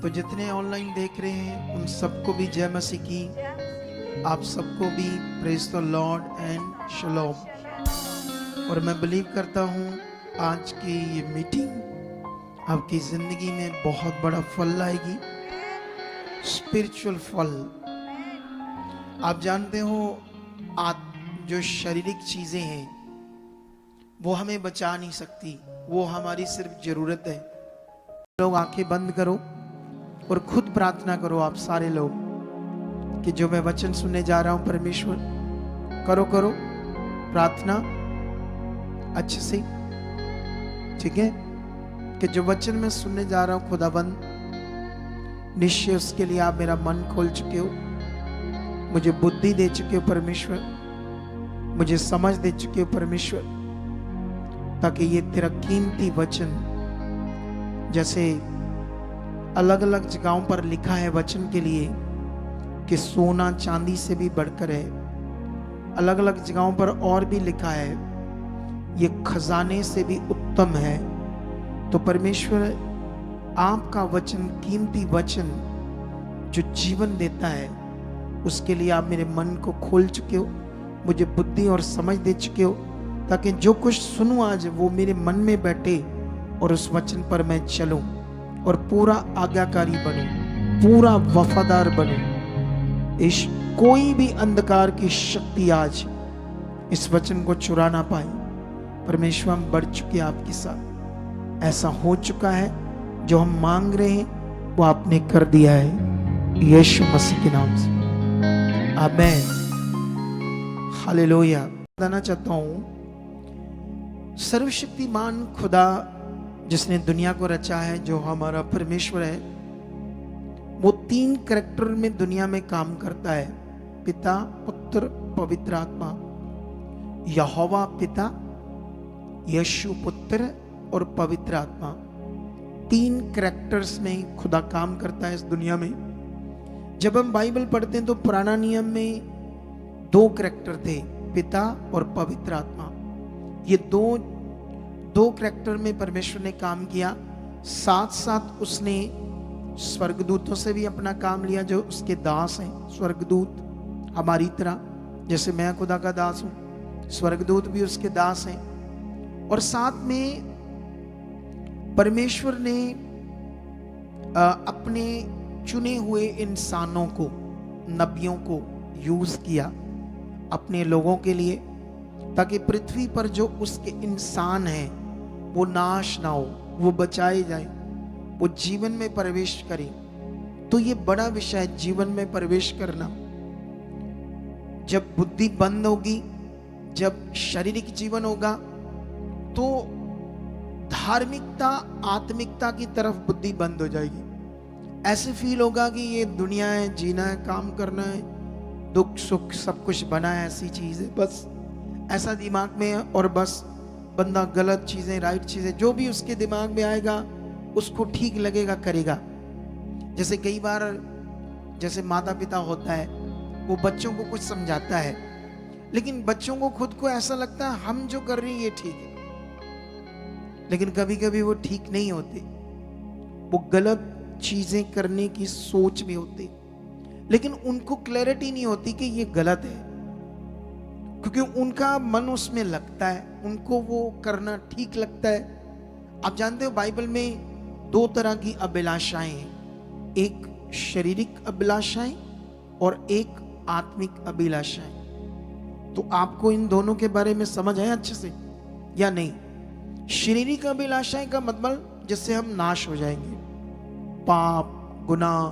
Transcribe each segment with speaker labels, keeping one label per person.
Speaker 1: तो जितने ऑनलाइन देख रहे हैं उन सबको भी जय मसीह की। आप सबको भी प्रेज द लॉर्ड एंड शलोम। और मैं बिलीव करता हूँ आज की ये मीटिंग आपकी जिंदगी में बहुत बड़ा फल लाएगी, स्पिरिचुअल फल। आप जानते हो जो शारीरिक चीजें हैं वो हमें बचा नहीं सकती, वो हमारी सिर्फ जरूरत है। लोग आंखें बंद करो और खुद प्रार्थना करो, आप सारे लोग, कि जो मैं वचन सुनने जा रहा हूं परमेश्वर, करो प्रार्थना अच्छे से, ठीक है? कि जो वचन मैं सुनने जा रहा हूं खुदाबंद, निश्चय उसके लिए आप मेरा मन खोल चुके हो, मुझे बुद्धि दे चुके हो परमेश्वर, मुझे समझ दे चुके हो परमेश्वर, ताकि ये तेरा कीमती वचन, जैसे अलग अलग जगहों पर लिखा है वचन के लिए कि सोना चांदी से भी बढ़कर है, अलग अलग जगहों पर और भी लिखा है ये खजाने से भी उत्तम है। तो परमेश्वर आपका वचन, कीमती वचन जो जीवन देता है, उसके लिए आप मेरे मन को खोल चुके हो, मुझे बुद्धि और समझ दे चुके हो, ताकि जो कुछ सुनूं आज वो मेरे मन में बैठे और उस वचन पर मैं चलूं और पूरा आज्ञाकारी बनूं, पूरा वफादार बनूं। इस कोई भी अंधकार की शक्ति आज इस वचन को चुरा ना पाए। परमेश्वर हम बढ़ चुके आपके साथ, ऐसा हो चुका है, जो हम मांग रहे हैं वो आपने कर दिया है, यीशु मसीह के नाम से, आमीन, हालेलुया। बताना चाहता हूं, सर्वशक्तिमान खुदा जिसने दुनिया को रचा है, जो हमारा परमेश्वर है, वो 3 कैरेक्टर में दुनिया में काम करता है, पिता, पुत्र, पवित्र आत्मा। यहोवा पिता, यीशु पुत्र और पवित्र आत्मा, 3 कैरेक्टर्स में खुदा काम करता है इस दुनिया में। जब हम बाइबल पढ़ते हैं तो पुराना नियम में 2 कैरेक्टर थे, पिता और पवित्र आत्मा। ये दो कैरेक्टर में परमेश्वर ने काम किया। साथ साथ उसने स्वर्गदूतों से भी अपना काम लिया, जो उसके दास हैं। स्वर्गदूत हमारी तरह, जैसे मैं खुदा का दास हूं, स्वर्गदूत भी उसके दास हैं। और साथ में परमेश्वर ने अपने चुने हुए इंसानों को, नबियों को यूज किया अपने लोगों के लिए, ताकि पृथ्वी पर जो उसके इंसान हैं वो नाश ना हो, वो बचाए जाए, वो जीवन में प्रवेश करें। तो ये बड़ा विषय है, जीवन में प्रवेश करना। जब बुद्धि बंद होगी, जब शारीरिक जीवन होगा, तो धार्मिकता, आत्मिकता की तरफ बुद्धि बंद हो जाएगी। ऐसे फील होगा कि ये दुनिया है, जीना है, काम करना है, दुख सुख सब कुछ बना है, ऐसी चीज है, बस ऐसा दिमाग में है। और बस बंदा गलत चीजें, राइट चीजें, जो भी उसके दिमाग में आएगा उसको ठीक लगेगा, करेगा। जैसे कई बार, जैसे माता पिता होता है, वो बच्चों को कुछ समझाता है, लेकिन बच्चों को खुद को ऐसा लगता है हम जो कर रहे हैं ये ठीक है, लेकिन कभी कभी वो ठीक नहीं होते, वो गलत चीजें करने की सोच में होते, लेकिन उनको क्लैरिटी नहीं होती कि ये गलत है, क्योंकि उनका मन उसमें लगता है, उनको वो करना ठीक लगता है। आप जानते हो बाइबल में 2 तरह की अभिलाषाएं हैं, एक शारीरिक अभिलाषाएं और एक आत्मिक अभिलाषाएं। तो आपको इन दोनों के बारे में समझ है अच्छे से या नहीं? शारीरिक अभिलाषाएं का मतलब जिससे हम नाश हो जाएंगे, पाप, गुनाह,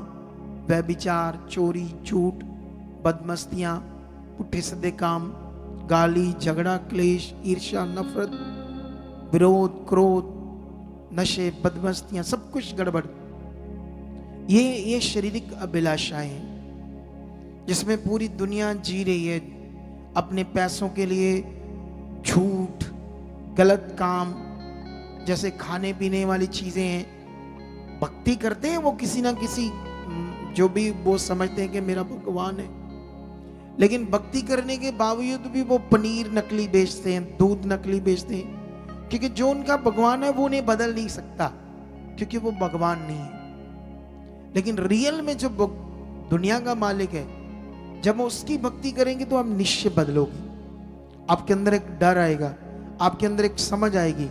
Speaker 1: व्यभिचार, चोरी, झूठ, बदमस्तियां, पुट्ठे सीधे काम, गाली, झगड़ा, क्लेश, ईर्ष्या, नफरत, विरोध, क्रोध, नशे, बदमस्तियां, सब कुछ गड़बड़। ये शारीरिक अभिलाषाएं हैं, जिसमें पूरी दुनिया जी रही है अपने पैसों के लिए, झूठ, गलत काम, जैसे खाने पीने वाली चीजें हैं। भक्ति करते हैं वो किसी ना किसी, जो भी वो समझते हैं कि मेरा भगवान है, लेकिन भक्ति करने के बावजूद भी वो पनीर नकली बेचते हैं, दूध नकली बेचते हैं, क्योंकि जो उनका भगवान है वो उन्हें बदल नहीं सकता, क्योंकि वो भगवान नहीं है। लेकिन रियल में जो दुनिया का मालिक है, जब हम उसकी भक्ति करेंगे तो आप निश्चय बदलोगे। आपके अंदर एक डर आएगा, आपके अंदर एक समझ आएगी,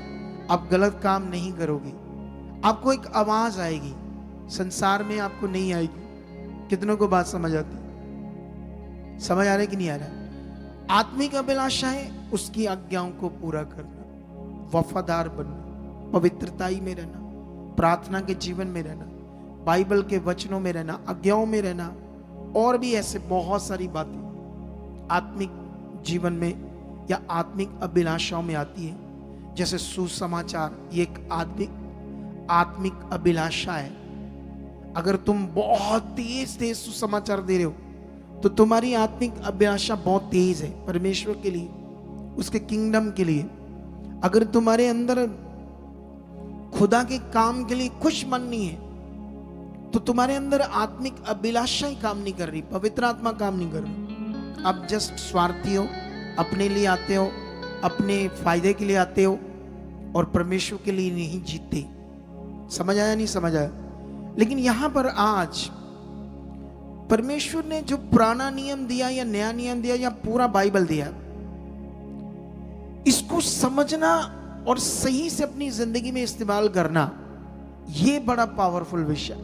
Speaker 1: आप गलत काम नहीं करोगे। आपको एक आवाज आएगी, संसार में आपको नहीं आएगी। कितनों को बात समझ आती? समझ आ रहा है कि नहीं आ रहा? आत्मिक अभिलाषा है उसकी आज्ञाओं को पूरा करना, वफादार बनना, पवित्रताई में रहना, प्रार्थना के जीवन में रहना, बाइबल के वचनों में रहना, आज्ञाओं में रहना, और भी ऐसे बहुत सारी बातें आत्मिक जीवन में या आत्मिक अभिलाषाओं में आती है। जैसे सुसमाचार, ये एक आत्मिक अभिलाषा है। अगर तुम बहुत तेज तेज सुसमाचार दे रहे हो तो तुम्हारी आत्मिक अभिलाषा बहुत तेज है परमेश्वर के लिए, उसके किंगडम के लिए। अगर तुम्हारे अंदर खुदा के काम के लिए खुश मन नहीं है तो तुम्हारे अंदर आत्मिक अभिलाषा ही काम नहीं कर रही, पवित्र आत्मा काम नहीं कर रही। आप जस्ट स्वार्थी हो, अपने लिए आते हो, अपने फायदे के लिए आते हो और परमेश्वर के लिए नहीं जीते। समझ आया? नहीं समझ आया? लेकिन यहां पर आज परमेश्वर ने जो पुराना नियम दिया या नया नियम दिया या पूरा बाइबल दिया, इसको समझना और सही से अपनी जिंदगी में इस्तेमाल करना, यह बड़ा पावरफुल विषय।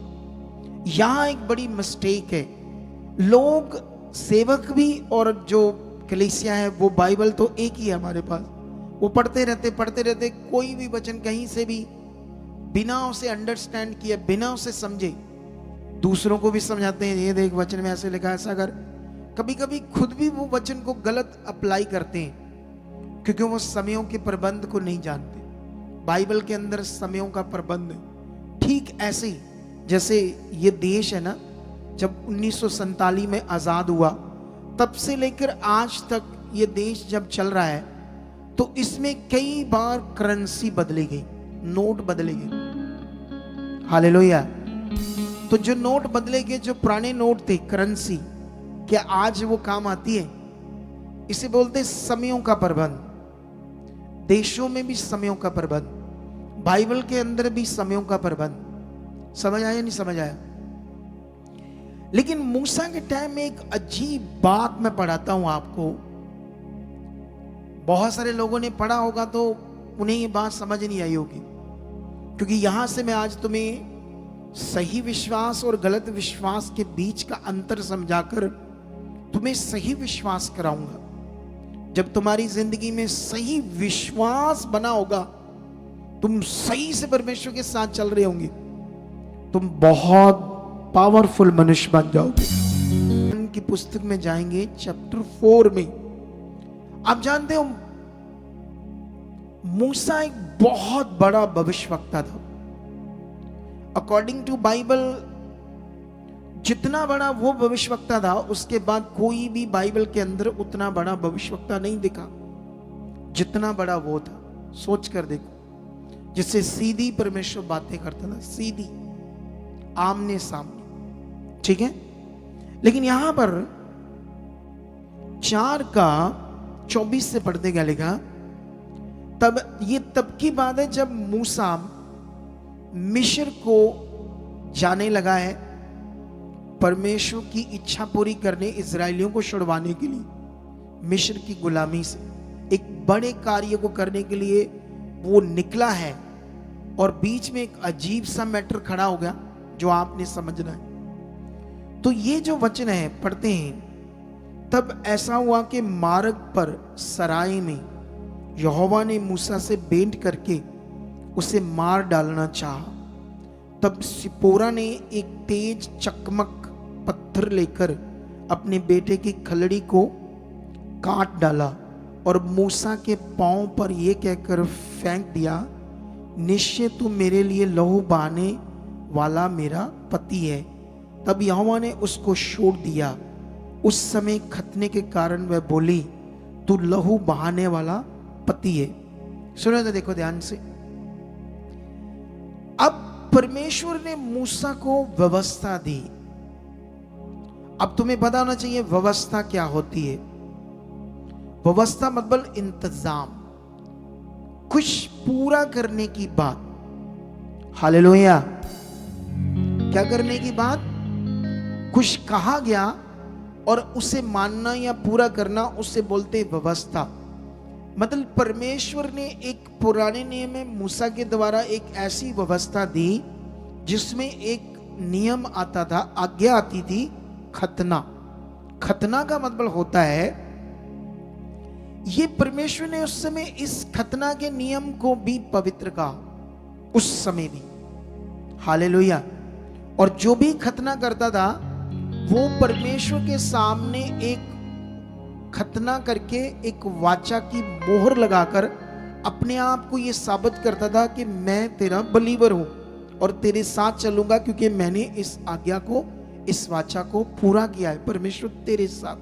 Speaker 1: यहां एक बड़ी मिस्टेक है। लोग, सेवक भी और जो कलीसिया है, वो बाइबल तो एक ही है हमारे पास, वो पढ़ते रहते, कोई भी वचन कहीं से भी बिना उसे अंडरस्टैंड किए, बिना उसे समझे दूसरों को भी समझाते हैं। ये देख वचन में ऐसे लिखा है, ऐसा कर। कभी कभी खुद भी वो वचन को गलत अप्लाई करते हैं क्योंकि वो समयों के प्रबंध को नहीं जानते। बाइबल के अंदर समयों का प्रबंध है। ठीक ऐसे ही जैसे ये देश है ना, जब 1947 में आजाद हुआ, तब से लेकर आज तक ये देश जब चल रहा है तो इसमें कई बार करेंसी बदली गई, नोट बदले गए। हालेलुया। तो जो नोट बदले गए, जो पुराने नोट थे, करेंसी, क्या आज वो काम आती है? इसे बोलते समयों का प्रबंध। देशों में भी समयों का प्रबंध, बाइबल के अंदर भी समयों का प्रबंध। समझ आया? नहीं समझ आया? लेकिन मूसा के टाइम में एक अजीब बात मैं पढ़ाता हूं आपको। बहुत सारे लोगों ने पढ़ा होगा तो उन्हें ये बात समझ नहीं आई होगी, क्योंकि यहां से मैं आज तुम्हें सही विश्वास और गलत विश्वास के बीच का अंतर समझाकर तुम्हें सही विश्वास कराऊंगा। जब तुम्हारी जिंदगी में सही विश्वास बना होगा, तुम सही से परमेश्वर के साथ चल रहे होंगे, तुम बहुत पावरफुल मनुष्य बन जाओगे। उनकी पुस्तक में जाएंगे, चैप्टर 4 में। आप जानते हो मूसा एक बहुत बड़ा भविष्यवक्ता था। अकॉर्डिंग टू बाइबल, जितना बड़ा वो भविष्यवक्ता था, उसके बाद कोई भी बाइबल के अंदर उतना बड़ा भविष्यवक्ता नहीं दिखा जितना बड़ा वो था। सोच कर देखो, जिससे सीधी परमेश्वर बातें करता था, सीधी, आमने सामने। ठीक है? लेकिन यहां पर 4:24 से पढ़ते क्या लिखा? तब की बात है जब मूसा मिस्र को जाने लगा है परमेश्वर की इच्छा पूरी करने, इजरायलियों को छुड़वाने के लिए मिस्र की गुलामी से एक बड़े कार्य को करने के लिए वो निकला है। और बीच में एक अजीब सा मैटर खड़ा हो गया जो आपने समझना है। तो ये जो वचन है पढ़ते हैं, तब ऐसा हुआ कि मार्ग पर सराय में यहोवा ने मूसा से भेंट करके उसे मार डालना चाहा। तब सिपोरा ने एक तेज चकमक पत्थर लेकर अपने बेटे की खलड़ी को काट डाला और मूसा के पांव पर यह कहकर फेंक दिया, निश्चय तू मेरे लिए लहू बहाने वाला मेरा पति है। तब यहोवा ने उसको छोड़ दिया। उस समय खतने के कारण वह बोली, तू लहू बहाने वाला पति है। सुनो तो देखो ध्यान से। अब परमेश्वर ने मूसा को व्यवस्था दी। अब तुम्हें पता होना चाहिए व्यवस्था क्या होती है। व्यवस्था मतलब इंतजाम, कुछ पूरा करने की बात। हालेलुया। क्या करने की बात? कुछ कहा गया और उसे मानना या पूरा करना, उससे बोलते व्यवस्था। मतलब परमेश्वर ने एक पुराने नियम में मूसा के द्वारा एक ऐसी व्यवस्था दी जिसमें एक नियम आता था, आज्ञा आती थी, खतना। खतना का मतलब होता है, ये परमेश्वर ने उस समय इस खतना के नियम को भी पवित्र कहा, उस समय भी। हालेलुया। और जो भी खतना करता था वो परमेश्वर के सामने एक खतना करके एक वाचा की मोहर लगाकर अपने आप को यह साबित करता था कि मैं तेरा बलीवर हूं और तेरे साथ चलूंगा, क्योंकि मैंने इस आज्ञा को, इस वाचा को पूरा किया है। परमेश्वर तेरे साथ।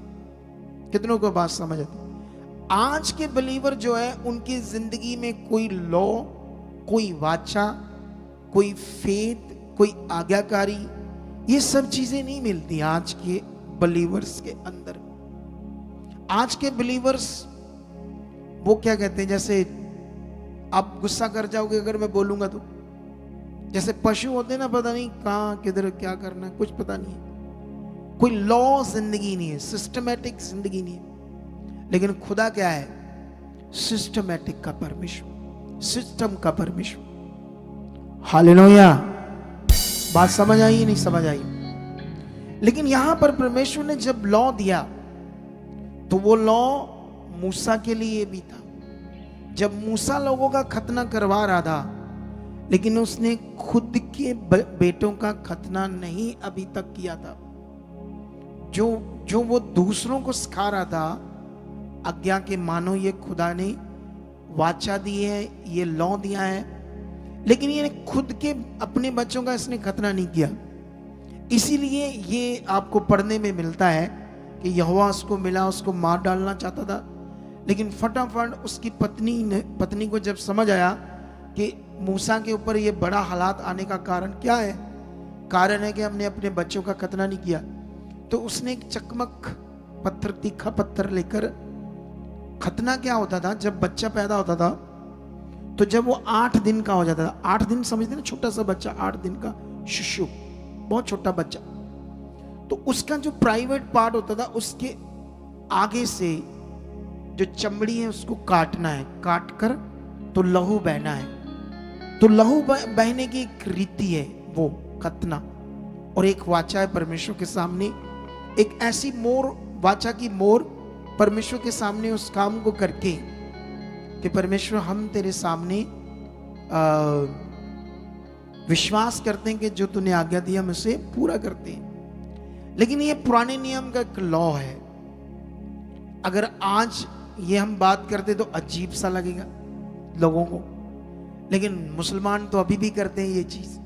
Speaker 1: कितनों को बात समझ आती? आज के बलीवर जो है उनकी जिंदगी में कोई लॉ, कोई वाचा, कोई फेथ, कोई आज्ञाकारी, ये सब चीजें नहीं मिलती आज के बलीवर्स के अंदर। आज के बिलीवर्स वो क्या कहते हैं, जैसे आप गुस्सा कर जाओगे अगर मैं बोलूंगा तो, जैसे पशु होते हैं ना, पता नहीं कहां किधर क्या करना है, कुछ पता नहीं है। कोई लॉ जिंदगी नहीं है, सिस्टमैटिक जिंदगी नहीं है। लेकिन खुदा क्या है? सिस्टमैटिक का परमेश्वर, सिस्टम का परमेश्वर। हालेलुया। बात समझ आई? नहीं समझ आई? लेकिन यहां पर परमेश्वर ने जब लॉ दिया तो वो लॉ मूसा के लिए भी था। जब मूसा लोगों का खतना करवा रहा था, लेकिन उसने खुद के बेटों का खतना नहीं अभी तक किया था। जो वो दूसरों को सिखा रहा था, आज्ञा के मानो, ये खुदा ने वाचा दी है, ये लॉ दिया है, लेकिन ये खुद के अपने बच्चों का इसने खतना नहीं किया। इसीलिए ये आपको पढ़ने में मिलता है कि यहोवा उसको मिला, उसको मार डालना चाहता था, लेकिन फटाफट उसकी पत्नी को जब समझ आया कि मूसा के ऊपर ये बड़ा हालात आने का कारण क्या है, कारण है कि हमने अपने बच्चों का खतना नहीं किया, तो उसने एक चकमक पत्थर, तीखा पत्थर लेकर, खतना क्या होता था, जब बच्चा पैदा होता था तो जब वो 8 दिन का हो जाता था, 8 दिन समझते ना, छोटा सा बच्चा, 8 दिन का शिशु, बहुत छोटा बच्चा, तो उसका जो प्राइवेट पार्ट होता था, उसके आगे से जो चमड़ी है उसको काटना है, काट कर तो लहू बहना है। तो लहू बहने की एक रीति है, वो खतना, और एक वाचा है परमेश्वर के सामने, एक ऐसी मोर, वाचा की मोर परमेश्वर के सामने उस काम को करके कि परमेश्वर हम तेरे सामने विश्वास करते हैं कि जो तूने आज्ञा दिया हम उसे पूरा करते हैं। लेकिन ये पुराने नियम का एक लॉ है। अगर आज ये हम बात करते तो अजीब सा लगेगा लोगों को, लेकिन मुसलमान तो अभी भी करते हैं ये चीज,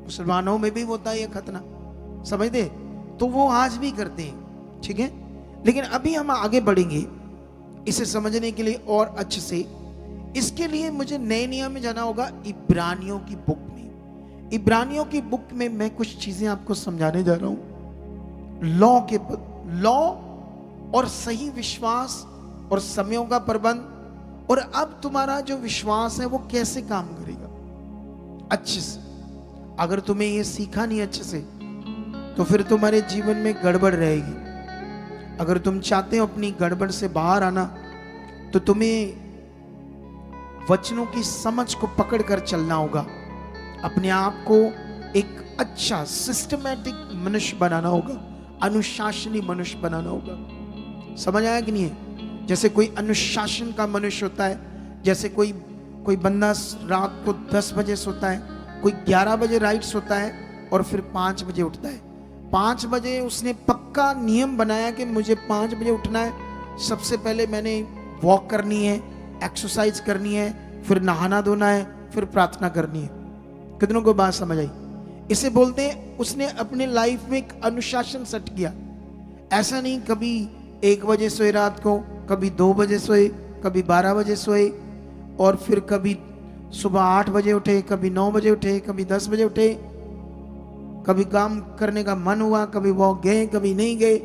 Speaker 1: मुसलमानों में भी होता है ये खतना, समझते? तो वो आज भी करते हैं, ठीक है। लेकिन अभी हम आगे बढ़ेंगे इसे समझने के लिए और अच्छे से। इसके लिए मुझे नए नियम में जाना होगा, इब्रानियों की बुक में। इब्रानियों की बुक में मैं कुछ चीजें आपको समझाने जा रहा हूं, लॉ और सही विश्वास और समयों का प्रबंध, और अब तुम्हारा जो विश्वास है वो कैसे काम करेगा अच्छे से। अगर तुम्हें ये सीखा नहीं अच्छे से तो फिर तुम्हारे जीवन में गड़बड़ रहेगी। अगर तुम चाहते हो अपनी गड़बड़ से बाहर आना, तो तुम्हें वचनों की समझ को पकड़ कर चलना होगा, अपने आप को एक अच्छा सिस्टमैटिक मनुष्य बनाना होगा, अनुशासनी मनुष्य बनाना होगा। समझ आया कि नहीं है? जैसे कोई अनुशासन का मनुष्य होता है, जैसे कोई बंदा रात को 10 बजे सोता है, कोई 11 बजे राइट सोता है और फिर 5 बजे उठता है। 5 बजे उसने पक्का नियम बनाया कि मुझे 5 बजे उठना है, सबसे पहले मैंने वॉक करनी है, एक्सरसाइज करनी है, फिर नहाना धोना है, फिर प्रार्थना करनी है। कितनों को बात समझ आई? इसे बोलते हैं उसने अपने लाइफ में एक अनुशासन सेट किया। ऐसा नहीं कभी 1 बजे सोए रात को, कभी 2 बजे सोए, कभी 12 बजे सोए, और फिर कभी सुबह 8 बजे उठे, कभी 9 बजे उठे, कभी 10 बजे उठे, कभी काम करने का मन हुआ, कभी वॉक गए, कभी नहीं गए।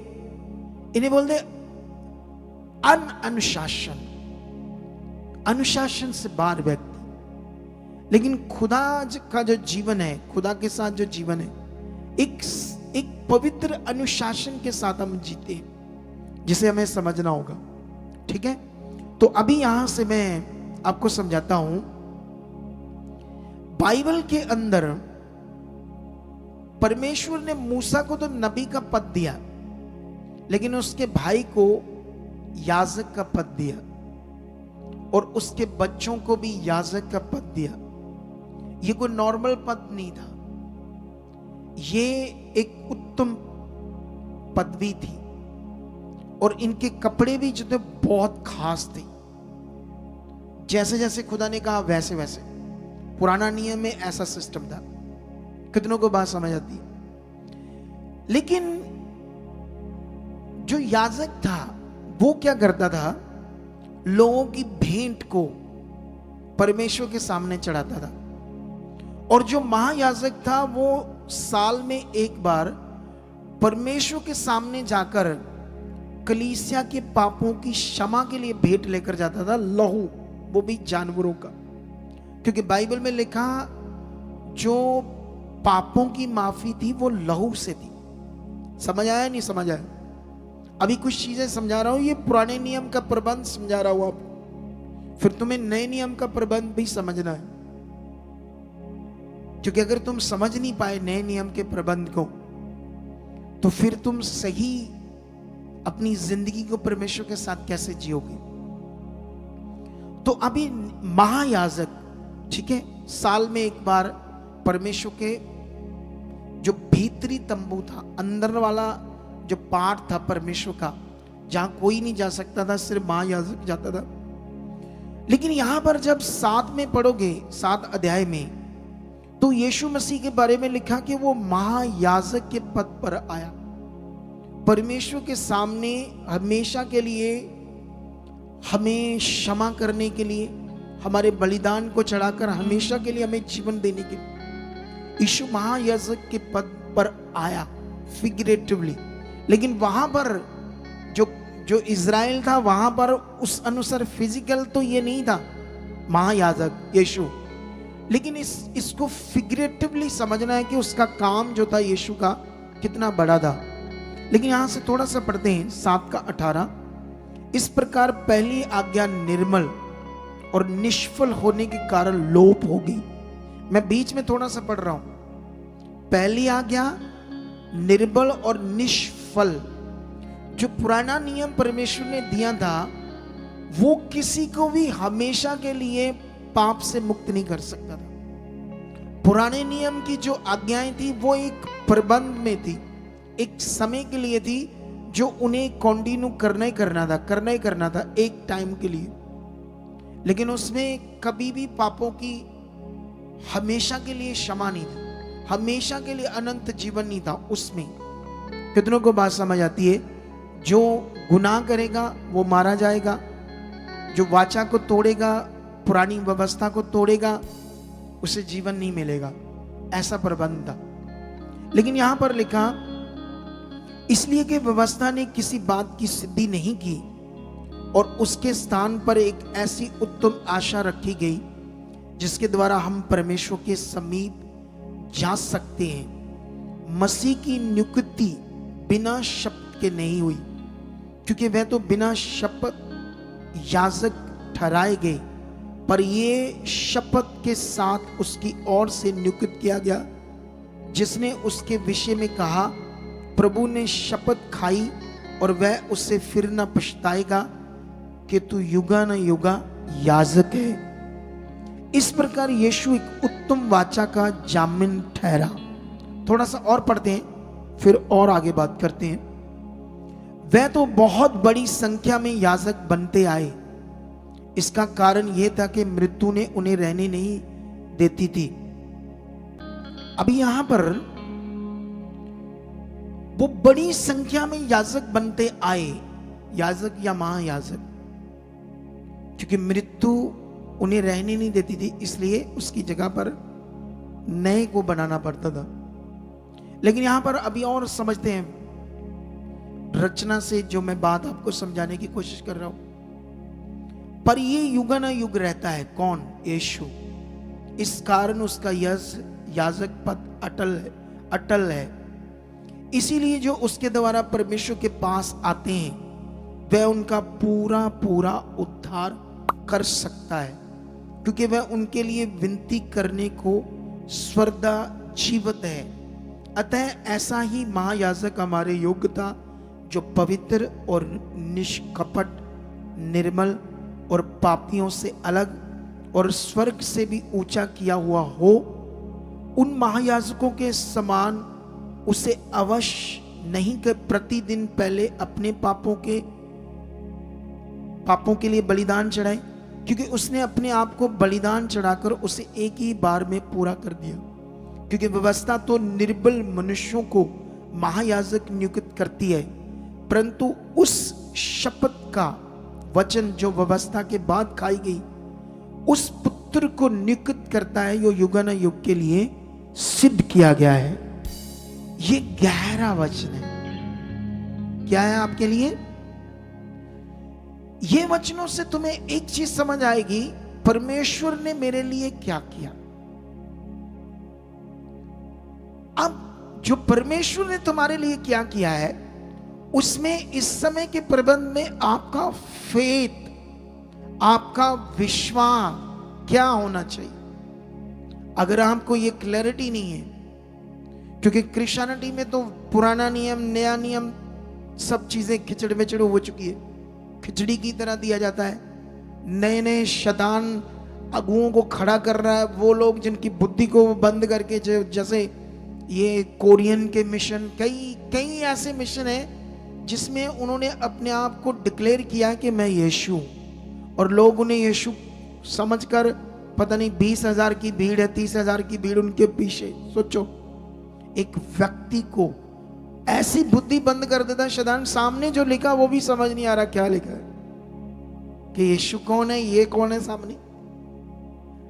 Speaker 1: इन्हें बोलते अनुशासन। अनुशासन से बाहर व्यक्ति। लेकिन खुदा का जो जीवन है, खुदा के साथ जो जीवन है, एक एक पवित्र अनुशासन के साथ हम जीते हैं, जिसे हमें समझना होगा। ठीक है, तो अभी यहां से मैं आपको समझाता हूं। बाइबल के अंदर परमेश्वर ने मूसा को तो नबी का पद दिया, लेकिन उसके भाई को याजक का पद दिया और उसके बच्चों को भी याजक का पद दिया। ये कोई नॉर्मल पद नहीं था, ये एक उत्तम पदवी थी और इनके कपड़े भी जो थे बहुत खास थे। जैसे जैसे खुदा ने कहा वैसे वैसे। पुराना नियम में ऐसा सिस्टम था। कितनों को बात समझ आती है? लेकिन जो याजक था वो क्या करता था? लोगों की भेंट को परमेश्वर के सामने चढ़ाता था। और जो महायाजक था वो साल में एक बार परमेश्वर के सामने जाकर कलीसिया के पापों की क्षमा के लिए भेंट लेकर जाता था, लहू, वो भी जानवरों का। क्योंकि बाइबल में लिखा जो पापों की माफी थी वो लहू से थी। समझ आया नहीं समझ आया? अभी कुछ चीजें समझा रहा हूं, ये पुराने नियम का प्रबंध समझा रहा हूं आपको, फिर तुम्हें नए नियम का प्रबंध भी समझना है। क्योंकि अगर तुम समझ नहीं पाए नए नियम के प्रबंध को, तो फिर तुम सही अपनी जिंदगी को परमेश्वर के साथ कैसे जियोगे? तो अभी महायाजक, ठीक है, साल में एक बार परमेश्वर के जो भीतरी तंबू था, अंदर वाला जो पार्ट था परमेश्वर का, जहां कोई नहीं जा सकता था, सिर्फ महायाजक जाता था। लेकिन यहां पर जब 7 में पढ़ोगे, 7 अध्याय में, तो यीशु मसीह के बारे में लिखा कि वो महायाजक के पद पर आया, परमेश्वर के सामने हमेशा के लिए हमें क्षमा करने के लिए, हमारे बलिदान को चढ़ाकर हमेशा के लिए हमें जीवन देने के लिए यीशु महायाजक के पद पर आया फिगरेटिवली। लेकिन वहां पर जो इज़राइल था, वहां पर उस अनुसार फिजिकल तो ये नहीं था महायाजक यीशु, लेकिन इसको फिगरेटिवली समझना है कि उसका काम जो था यीशु का कितना बड़ा था। लेकिन यहां से थोड़ा सा पढ़ते हैं 7 का 18। इस प्रकार पहली आज्ञा निर्मल और निष्फल होने के कारण लोप हो गई। मैं बीच में थोड़ा सा पढ़ रहा हूं। पहली आज्ञा निर्बल और निष्फल, जो पुराना नियम परमेश्वर ने दिया था, वो किसी को भी हमेशा के लिए पाप से मुक्त नहीं कर सकता था। पुराने नियम की जो आज्ञाएं थी वो एक प्रबंध में थी, एक समय के लिए थी, जो उन्हें कंटिन्यू करना ही करना था एक टाइम के लिए। लेकिन उसमें कभी भी पापों की हमेशा के लिए क्षमा नहीं थी, हमेशा के लिए अनंत जीवन नहीं था उसमें। कितनों को बात समझ आती है? जो गुनाह करेगा वो मारा जाएगा, जो वाचा को तोड़ेगा, पुरानी व्यवस्था को तोड़ेगा, उसे जीवन नहीं मिलेगा, ऐसा प्रबंध था। लेकिन यहां पर लिखा, इसलिए कि व्यवस्था ने किसी बात की सिद्धि नहीं की और उसके स्थान पर एक ऐसी उत्तम आशा रखी गई जिसके द्वारा हम परमेश्वर के समीप जा सकते हैं। मसीह की नियुक्ति बिना शपथ के नहीं हुई, क्योंकि वह तो बिना शपथ याजक ठहराए गए, पर ये शपथ के साथ उसकी ओर से नियुक्त किया गया, जिसने उसके विषय में कहा, प्रभु ने शपथ खाई और वह उससे फिर न पछताएगा कि तू युगा न युगा याजक है। इस प्रकार यीशु एक उत्तम वाचा का जामिन ठहरा। थोड़ा सा और पढ़ते हैं, फिर और आगे बात करते हैं। वह तो बहुत बड़ी संख्या में याजक बनते आए। इसका कारण यह था कि मृत्यु ने उन्हें रहने नहीं देती थी। अभी यहां पर वो बड़ी संख्या में याजक बनते आए, याजक या महायाजक, क्योंकि मृत्यु उन्हें रहने नहीं देती थी, इसलिए उसकी जगह पर नए को बनाना पड़ता था। लेकिन यहां पर अभी और समझते हैं रचना से, जो मैं बात आपको समझाने की कोशिश कर रहा हूं। पर ये युगानुयुग रहता है। कौन? यीशु। इस कारण उसका याजक पद अटल है। इसीलिए जो उसके द्वारा परमेश्वर के पास आते हैं वह उनका पूरा पूरा उद्धार कर सकता है, क्योंकि वह उनके लिए विनती करने को सर्वदा जीवित है। अतः ऐसा ही महायाजक हमारे योग्य था, जो पवित्र और निष्कपट, निर्मल और पापियों से अलग और स्वर्ग से भी ऊंचा किया हुआ हो। उन महायाजकों के समान उसे अवश्य नहीं कि प्रतिदिन पहले अपने पापों के लिए बलिदान चढ़ाए, क्योंकि उसने अपने आप को बलिदान चढ़ाकर उसे एक ही बार में पूरा कर दिया। क्योंकि व्यवस्था तो निर्बल मनुष्यों को महायाजक नियुक्त करती है, परंतु उस शपथ का वचन जो व्यवस्था के बाद खाई गई, उस पुत्र को नियुक्त करता है, जो युगानुयुग के लिए सिद्ध किया गया है। ये गहरा वचन है। क्या है आपके लिए? ये वचनों से तुम्हें एक चीज समझ आएगी, परमेश्वर ने मेरे लिए क्या किया। अब जो परमेश्वर ने तुम्हारे लिए क्या किया है, उसमें इस समय के प्रबंध में आपका फेथ, आपका विश्वास क्या होना चाहिए। अगर आपको ये क्लैरिटी नहीं है, क्योंकि क्रिश्चियनिटी में तो पुराना नियम नया नियम सब चीजें खिचड़ विचड़ हो चुकी है, खिचड़ी की तरह दिया जाता है। नए नए शैतान अगुओं को खड़ा कर रहा है, वो लोग जिनकी बुद्धि को बंद करके, जैसे ये कोरियन के मिशन, कई ऐसे मिशन है जिसमें उन्होंने अपने आप को डिक्लेयर किया कि मैं यीशु, और लोग उन्हें यीशु समझकर पता नहीं 20,000 की भीड़ है, 30,000 की भीड़ उनके पीछे। सोचो, एक व्यक्ति को ऐसी बुद्धि बंद कर देता है शैतान, सामने जो लिखा वो भी समझ नहीं आ रहा क्या लिखा है, कि यीशु कौन है, ये कौन है सामने।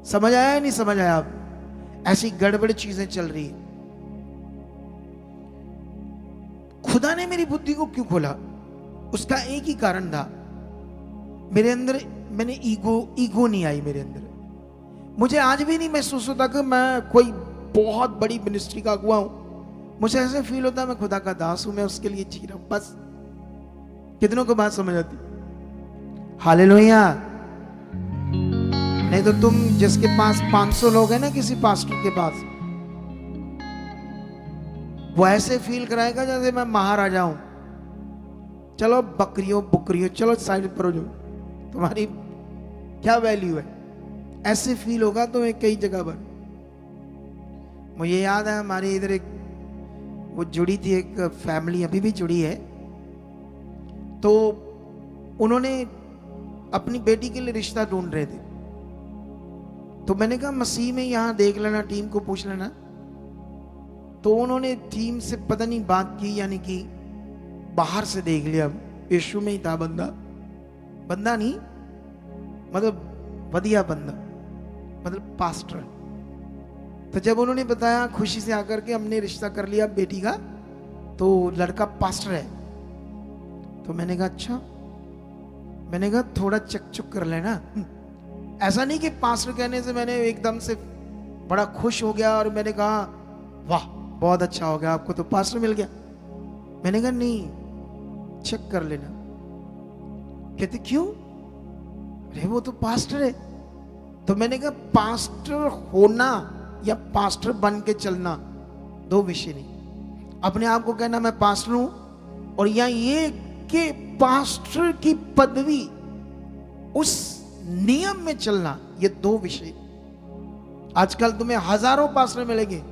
Speaker 1: समझ आया या नहीं समझ आया? अब ऐसी गड़बड़ चीजें चल रही है। खुदा ने मेरी बुद्धि को क्यों खोला? उसका एक ही कारण था, मेरे अंदर मैंने ईगो नहीं आई मेरे अंदर। मुझे आज भी नहीं महसूस होता कि मैं कोई बहुत बड़ी मिनिस्ट्री का अगुआ हूं। मुझे ऐसे फील होता है मैं खुदा का दास हूं, मैं उसके लिए जी रहा हूं बस। कितनों को बात समझ आती? हालेलुया। नहीं तो तुम जिसके पास 500 लोग हैं ना, किसी पास्टर के पास, वो ऐसे फील कराएगा जैसे मैं महाराजा हूं। चलो बकरियों बुकरियों, चलो साइड पर हो जाओ, तुम्हारी क्या वैल्यू है, ऐसे फील होगा तुम्हें कई जगह पर। मुझे याद है हमारे इधर एक वो जुड़ी थी, एक फैमिली अभी भी जुड़ी है, तो उन्होंने अपनी बेटी के लिए रिश्ता ढूंढ रहे थे। तो मैंने कहा मसीह में यहां देख लेना, टीम को पूछ लेना। तो उन्होंने टीम से पता नहीं बात की, यानी कि बाहर से देख लिया, यीशु में ही था बंदा नहीं, मतलब बढ़िया बंदा, मतलब पास्टर। तो जब उन्होंने बताया खुशी से आकर के हमने रिश्ता कर लिया बेटी का, तो लड़का पास्टर है। तो मैंने कहा अच्छा, मैंने कहा थोड़ा चक कर लेना। ऐसा नहीं कि पास्टर कहने से मैंने एकदम से बड़ा खुश हो गया और मैंने कहा वाह बहुत अच्छा हो गया, आपको तो पास्टर मिल गया। मैंने कहा नहीं, चेक कर लेना। कहते क्यों? अरे वो तो पास्टर है। तो मैंने कहा पास्टर होना या पास्टर बन के चलना दो विषय नहीं। अपने आप को कहना मैं पास्टर हूं, और या ये कि पास्टर की पदवी उस नियम में चलना, ये दो विषय। आजकल तुम्हें हजारों पास्टर मिलेंगे।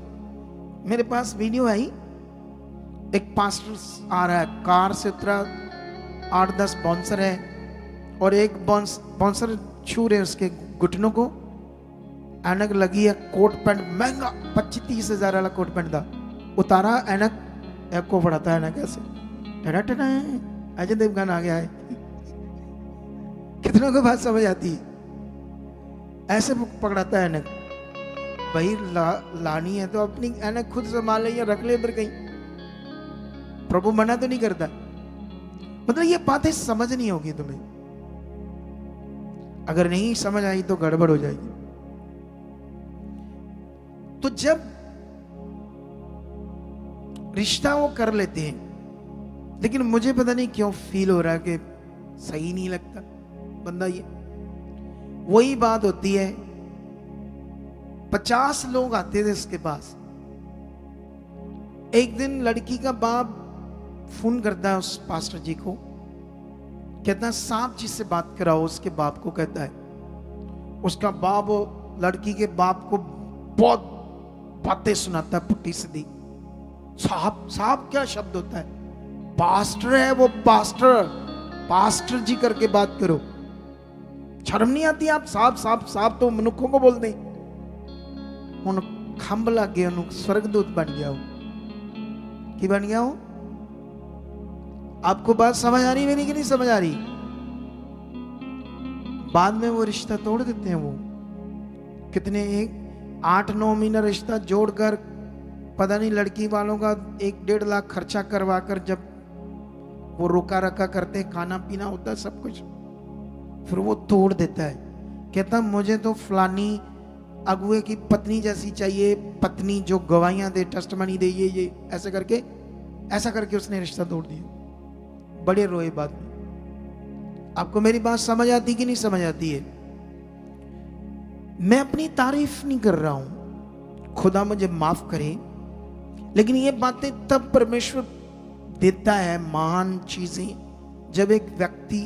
Speaker 1: मेरे पास वीडियो आई, एक पास्टर आ रहा है, कार से उतरा, 8-10 बाउंसर है, और एक बाउंसर छू रहे उसके घुटनों को, ऐनक लगी है, कोट पैंट महंगा 25-30 हजार वाला कोट पैंट था, उतारा ऐनक को पड़ाता है, ऐनक ऐसे टना अजय देवगन आ गया है। कितनों को बात समझ आती है? ऐसे पकड़ाता है ऐनक। भाई लानी है तो अपनी ऐनक खुद संभाल ले या रख ले इधर कहीं, प्रभु मना तो नहीं करता। मतलब ये बातें समझ नहीं होगी तुम्हें, अगर नहीं समझ आई तो गड़बड़ हो जाएगी। तो जब रिश्ता वो कर लेते हैं, लेकिन मुझे पता नहीं क्यों फील हो रहा है कि सही नहीं लगता बंदा ये। वही बात होती है, 50 लोग आते थे उसके पास। एक दिन लड़की का बाप फोन करता है उस पास्टर जी को, कहता है सांप जी से बात कराओ। उसके बाप को कहता है, उसका बाप लड़की के बाप को बहुत बातें सुनाता है पुट्टी सीधी। साहब साहब क्या शब्द होता है? पास्टर है वो, पास्टर जी करके बात करो। शर्म नहीं आती आप? साहब साहब साहब तो मनुखों को बोलते। हुन खंभ लग गया, स्वर्गदूत बन गया हो। की बन गया हो? आपको बात समझ आ रही मेरी कि नहीं समझ आ रही? बाद में वो रिश्ता तोड़ देते हैं। वो कितने 8-9 महीना रिश्ता जोड़कर, पता नहीं लड़की वालों का 1-1.5 लाख खर्चा करवा कर जब वो रोका रखा करते, खाना पीना होता है सब कुछ, फिर वो तोड़ देता है। कहता मुझे तो फलानी अगुए की पत्नी जैसी चाहिए, पत्नी जो गवाहियां दे, टेस्टमनी दे, ये ऐसा करके उसने रिश्ता तोड़ दिया। बड़े रोए बाद में। आपको मेरी बात समझ आती कि नहीं समझ आती है? मैं अपनी तारीफ नहीं कर रहा हूं, खुदा मुझे माफ करे, लेकिन ये बातें तब परमेश्वर देता है महान चीजें जब एक व्यक्ति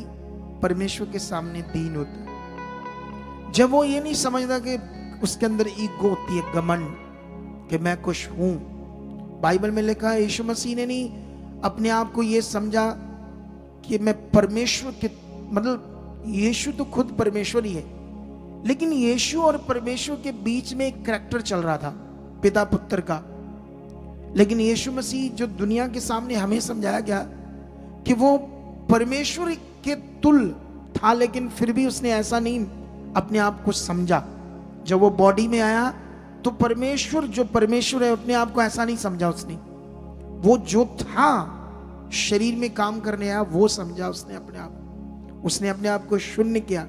Speaker 1: परमेश्वर के सामने दीन होता है। जब वो ये नहीं समझता कि उसके अंदर ईगो होती है, घमंड, कि मैं कुछ हूं। बाइबल में लिखा है यीशु मसीह ने नहीं अपने आप को ये समझा कि मैं परमेश्वर के, मतलब यीशु तो खुद परमेश्वर ही है, लेकिन यीशु और परमेश्वर के बीच में एक करैक्टर चल रहा था, पिता पुत्र का। लेकिन यीशु मसीह जो दुनिया के सामने हमें समझाया गया कि वो परमेश्वर के तुल्य था, लेकिन फिर भी उसने ऐसा नहीं अपने आप को समझा। जब वो बॉडी में आया तो परमेश्वर जो परमेश्वर है अपने आप को ऐसा नहीं समझा उसने। वो जो था शरीर में काम करने आया वो समझा उसने अपने आप। उसने अपने आप को शून्य किया।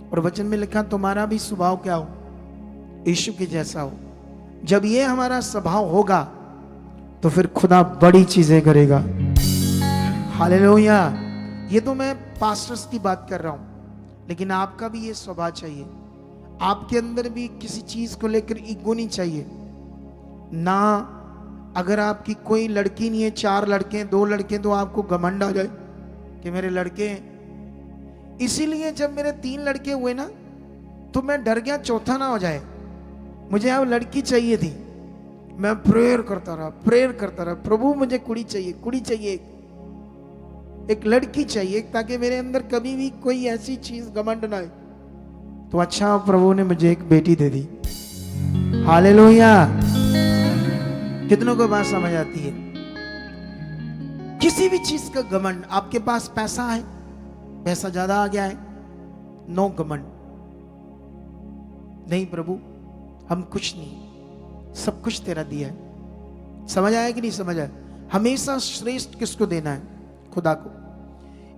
Speaker 1: और वचन में लिखा तुम्हारा भी स्वभाव क्या हो? यीशु के जैसा हो। जब ये हमारा स्वभाव होगा तो फिर खुदा बड़ी चीजें करेगा। हालेलुया। ये तो मैं पास्टर्स की बात कर रहा हूं, लेकिन आपका भी ये स्वभाव चाहिए। आपके अंदर भी किसी चीज को लेकर ईगो नहीं चाहिए ना। अगर आपकी कोई लड़की नहीं है, 4 लड़के हैं, 2 लड़के हैं, तो आपको घमंड आ जाए कि मेरे लड़के हैं। इसीलिए जब मेरे 3 लड़के हुए ना तो मैं डर गया चौथा ना हो जाए। मुझे अब लड़की चाहिए थी। मैं प्रेयर करता रहा, प्रभु मुझे कुड़ी चाहिए, एक लड़की चाहिए, ताकि मेरे अंदर कभी भी कोई ऐसी चीज घमंड ना आए। तो अच्छा प्रभु ने मुझे एक बेटी दे दी। हालेलुया। कितनों को बात समझ आती है? किसी भी चीज का घमंड, आपके पास पैसा है, पैसा ज्यादा आ गया है, नो घमंड, नहीं प्रभु हम कुछ नहीं, सब कुछ तेरा दिया है। समझ आया कि नहीं समझ आया? हमेशा श्रेष्ठ किसको देना है? खुदा को।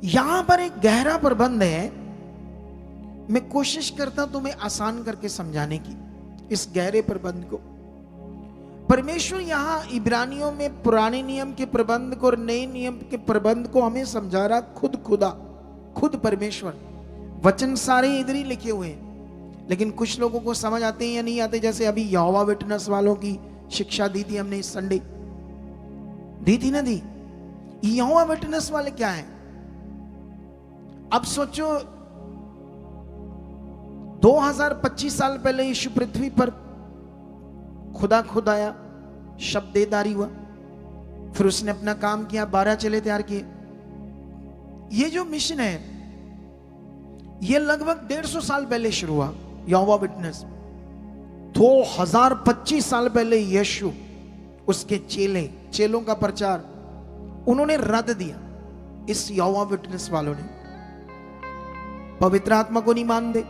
Speaker 1: यहां पर एक गहरा प्रबंध है। मैं कोशिश करता हूं तुम्हें आसान करके समझाने की इस गहरे प्रबंध को। परमेश्वर यहां इब्रानियों में पुराने नियम के प्रबंध को और नए नियम के प्रबंध को हमें समझा रहा, खुद खुदा, खुद परमेश्वर। वचन सारे इधर ही लिखे हुए हैं, लेकिन कुछ लोगों को समझ आते हैं या नहीं आते। जैसे अभी यहोवा विटनेस वालों की शिक्षा दी थी हमने इस संडे, दी थी ना, दी। यहोवा विटनेस वाले क्या है? अब सोचो 2025 साल पहले यीशु पृथ्वी पर खुदा खुद आया, शब्देदारी हुआ, फिर उसने अपना काम किया, 12 चेले तैयार किए। ये जो मिशन है ये लगभग 150 साल पहले शुरू हुआ। यहोवा विटनेस 2025 साल पहले यीशु, उसके चेलों का प्रचार उन्होंने रद्द दिया। इस यहोवा विटनेस वालों ने पवित्र आत्मा को नहीं मानते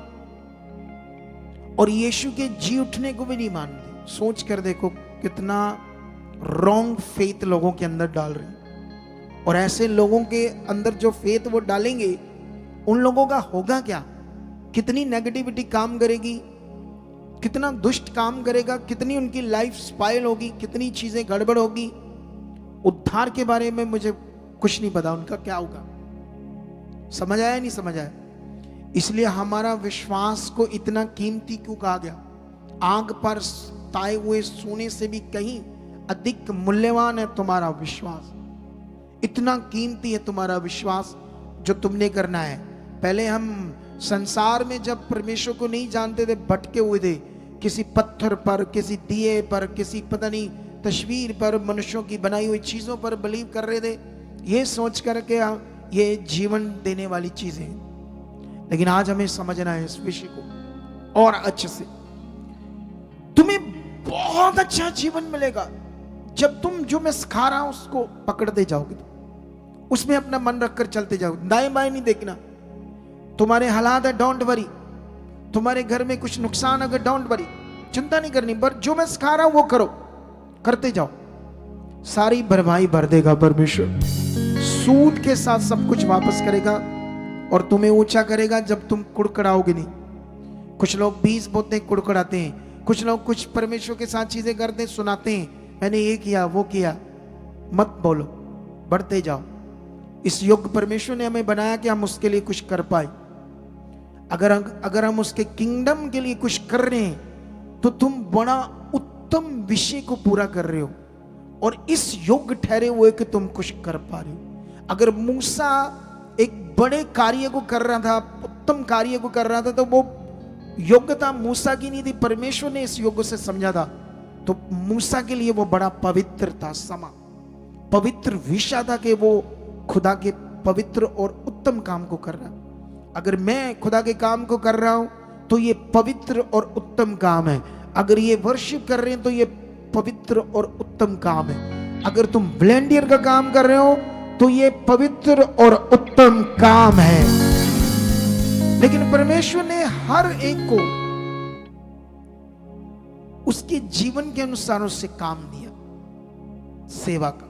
Speaker 1: और यीशु के जी उठने को भी नहीं मानते। सोच कर देखो कितना रॉन्ग फेथ लोगों के अंदर डाल रहे हैं। और ऐसे लोगों के अंदर जो फेथ वो डालेंगे, उन लोगों का होगा क्या? कितनी नेगेटिविटी काम करेगी। कितना दुष्ट काम करेगा, कितनी उनकी लाइफ स्पाइल होगी, कितनी चीजें गड़बड़ होगी। उद्धार के बारे में मुझे कुछ नहीं पता उनका क्या होगा। समझ आया नहीं समझ आया? इसलिए हमारा विश्वास को इतना कीमती क्यों कहा गया? आग पर ताए हुए सोने से भी कहीं अधिक मूल्यवान है तुम्हारा विश्वास। इतना कीमती है तुम्हारा विश्वास जो तुमने करना है। पहले हम संसार में जब परमेश्वर को नहीं जानते थे, भटके हुए थे, किसी पत्थर पर, किसी दिए पर, किसी पता नहीं तस्वीर पर, मनुष्यों की बनाई हुई चीजों पर बिलीव कर रहे थे, ये सोच करके ये जीवन देने वाली चीजें हैं। लेकिन आज हमें समझना है इस विषय को और अच्छे से। तुम्हें बहुत अच्छा जीवन मिलेगा जब तुम जो मैं सिखा रहा हूं उसको पकड़ते जाओगे, उसमें अपना मन रखकर चलते जाओ, दाएं बाएं नहीं देखना। तुम्हारे हालात है, डोंट वरी। तुम्हारे घर में कुछ नुकसान अगर, डोंट वरी, चिंता नहीं करनी, पर जो मैं सिखा रहा हूं वो करो, करते जाओ, सारी भरपाई भर देगा परमेश्वर। सूद के साथ सब कुछ वापस करेगा और तुम्हें ऊंचा करेगा जब तुम कुड़कड़ाओगे नहीं। कुछ लोग बीज बोते हैं, कुड़कड़ाते हैं। कुछ लोग कुछ परमेश्वर के साथ चीजें करते हैं, सुनाते हैं, मैंने ये किया वो किया। मत बोलो, बढ़ते जाओ। इस युग परमेश्वर ने हमें बनाया कि हम उसके लिए कुछ कर पाए। अगर हम उसके किंगडम के लिए कुछ कर रहे हैं तो तुम बड़ा उत्तम विषय को पूरा कर रहे हो और इस योग्य ठहरे हुए कि तुम कुछ कर पा रहे हो। अगर मूसा एक बड़े कार्य को कर रहा था, उत्तम कार्य को कर रहा था, तो वो योग्यता मूसा की नहीं थी, परमेश्वर ने इस योग्य से समझा था। तो मूसा के लिए वो बड़ा पवित्र था, समा पवित्र विषय था कि वो खुदा के पवित्र और उत्तम काम को कर रहा। अगर मैं खुदा के काम को कर रहा हूं तो ये पवित्र और उत्तम काम है। अगर ये वर्शिप कर रहे हैं तो ये पवित्र और उत्तम काम है। अगर तुम वॉलंटियर का काम कर रहे हो तो ये पवित्र और उत्तम काम है। लेकिन परमेश्वर ने हर एक को उसके जीवन के अनुसार उससे काम दिया, सेवा का,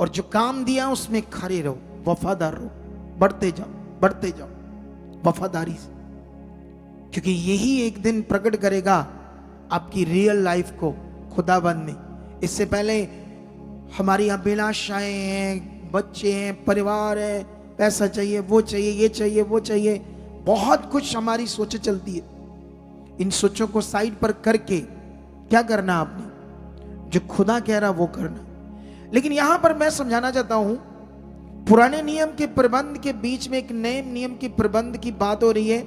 Speaker 1: और जो काम दिया उसमें खड़े रहो, वफादार रहो, बढ़ते जाओ, बढ़ते जाओ वफादारी से, क्योंकि यही एक दिन प्रकट करेगा आपकी रियल लाइफ को खुदाबंद ने। इससे पहले हमारी अभिलाषाएं हैं, बच्चे हैं, परिवार है, पैसा चाहिए, वो चाहिए, ये चाहिए, वो चाहिए, बहुत कुछ हमारी सोचें चलती है। इन सोचों को साइड पर करके क्या करना आपने? जो खुदा कह रहा वो करना। लेकिन यहां पर मैं समझाना चाहता हूं, पुराने नियम के प्रबंध के बीच में एक नए नियम के प्रबंध की बात हो रही है।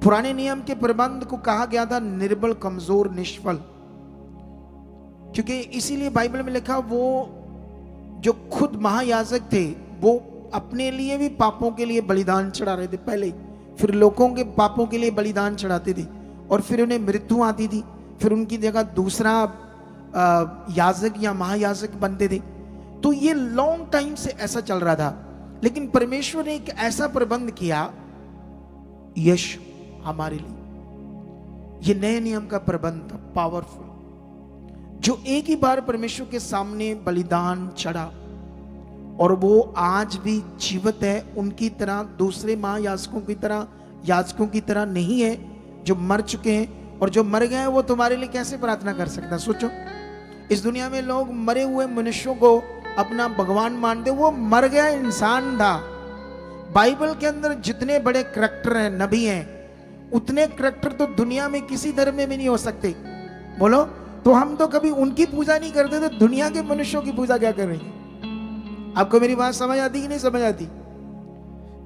Speaker 1: पुराने नियम के प्रबंध को कहा गया था निर्बल, कमजोर, निष्फल, क्योंकि इसीलिए बाइबल में लिखा वो जो खुद महायाजक थे वो अपने लिए भी पापों के लिए बलिदान चढ़ा रहे थे पहले, फिर लोगों के पापों के लिए बलिदान चढ़ाते थे, और फिर उन्हें मृत्यु आती थी, फिर उनकी जगह दूसरा याजक या महायाजक बनते थे। तो ये लॉन्ग टाइम से ऐसा चल रहा था। लेकिन परमेश्वर ने एक ऐसा प्रबंध किया, यीशु हमारे लिए, ये नए नियम का प्रबंध था, पावरफुल, जो एक ही बार परमेश्वर के सामने बलिदान चढ़ा और वो आज भी जीवित है। उनकी तरह, दूसरे महायाजकों की तरह, याजकों की तरह नहीं है जो मर चुके हैं। और जो मर गए हैं वो तुम्हारे लिए कैसे प्रार्थना कर सकता? सोचो, इस दुनिया में लोग मरे हुए मनुष्यों को अपना भगवान मानते, वो मर गया इंसान था। बाइबल के अंदर जितने बड़े करैक्टर हैं, नबी हैं, उतने करैक्टर तो दुनिया में किसी धर्म में भी नहीं हो सकते। बोलो, तो हम तो कभी उनकी पूजा नहीं करते, तो दुनिया के मनुष्यों की पूजा क्या कर रही है? आपको मेरी बात समझ आती कि नहीं समझ आती?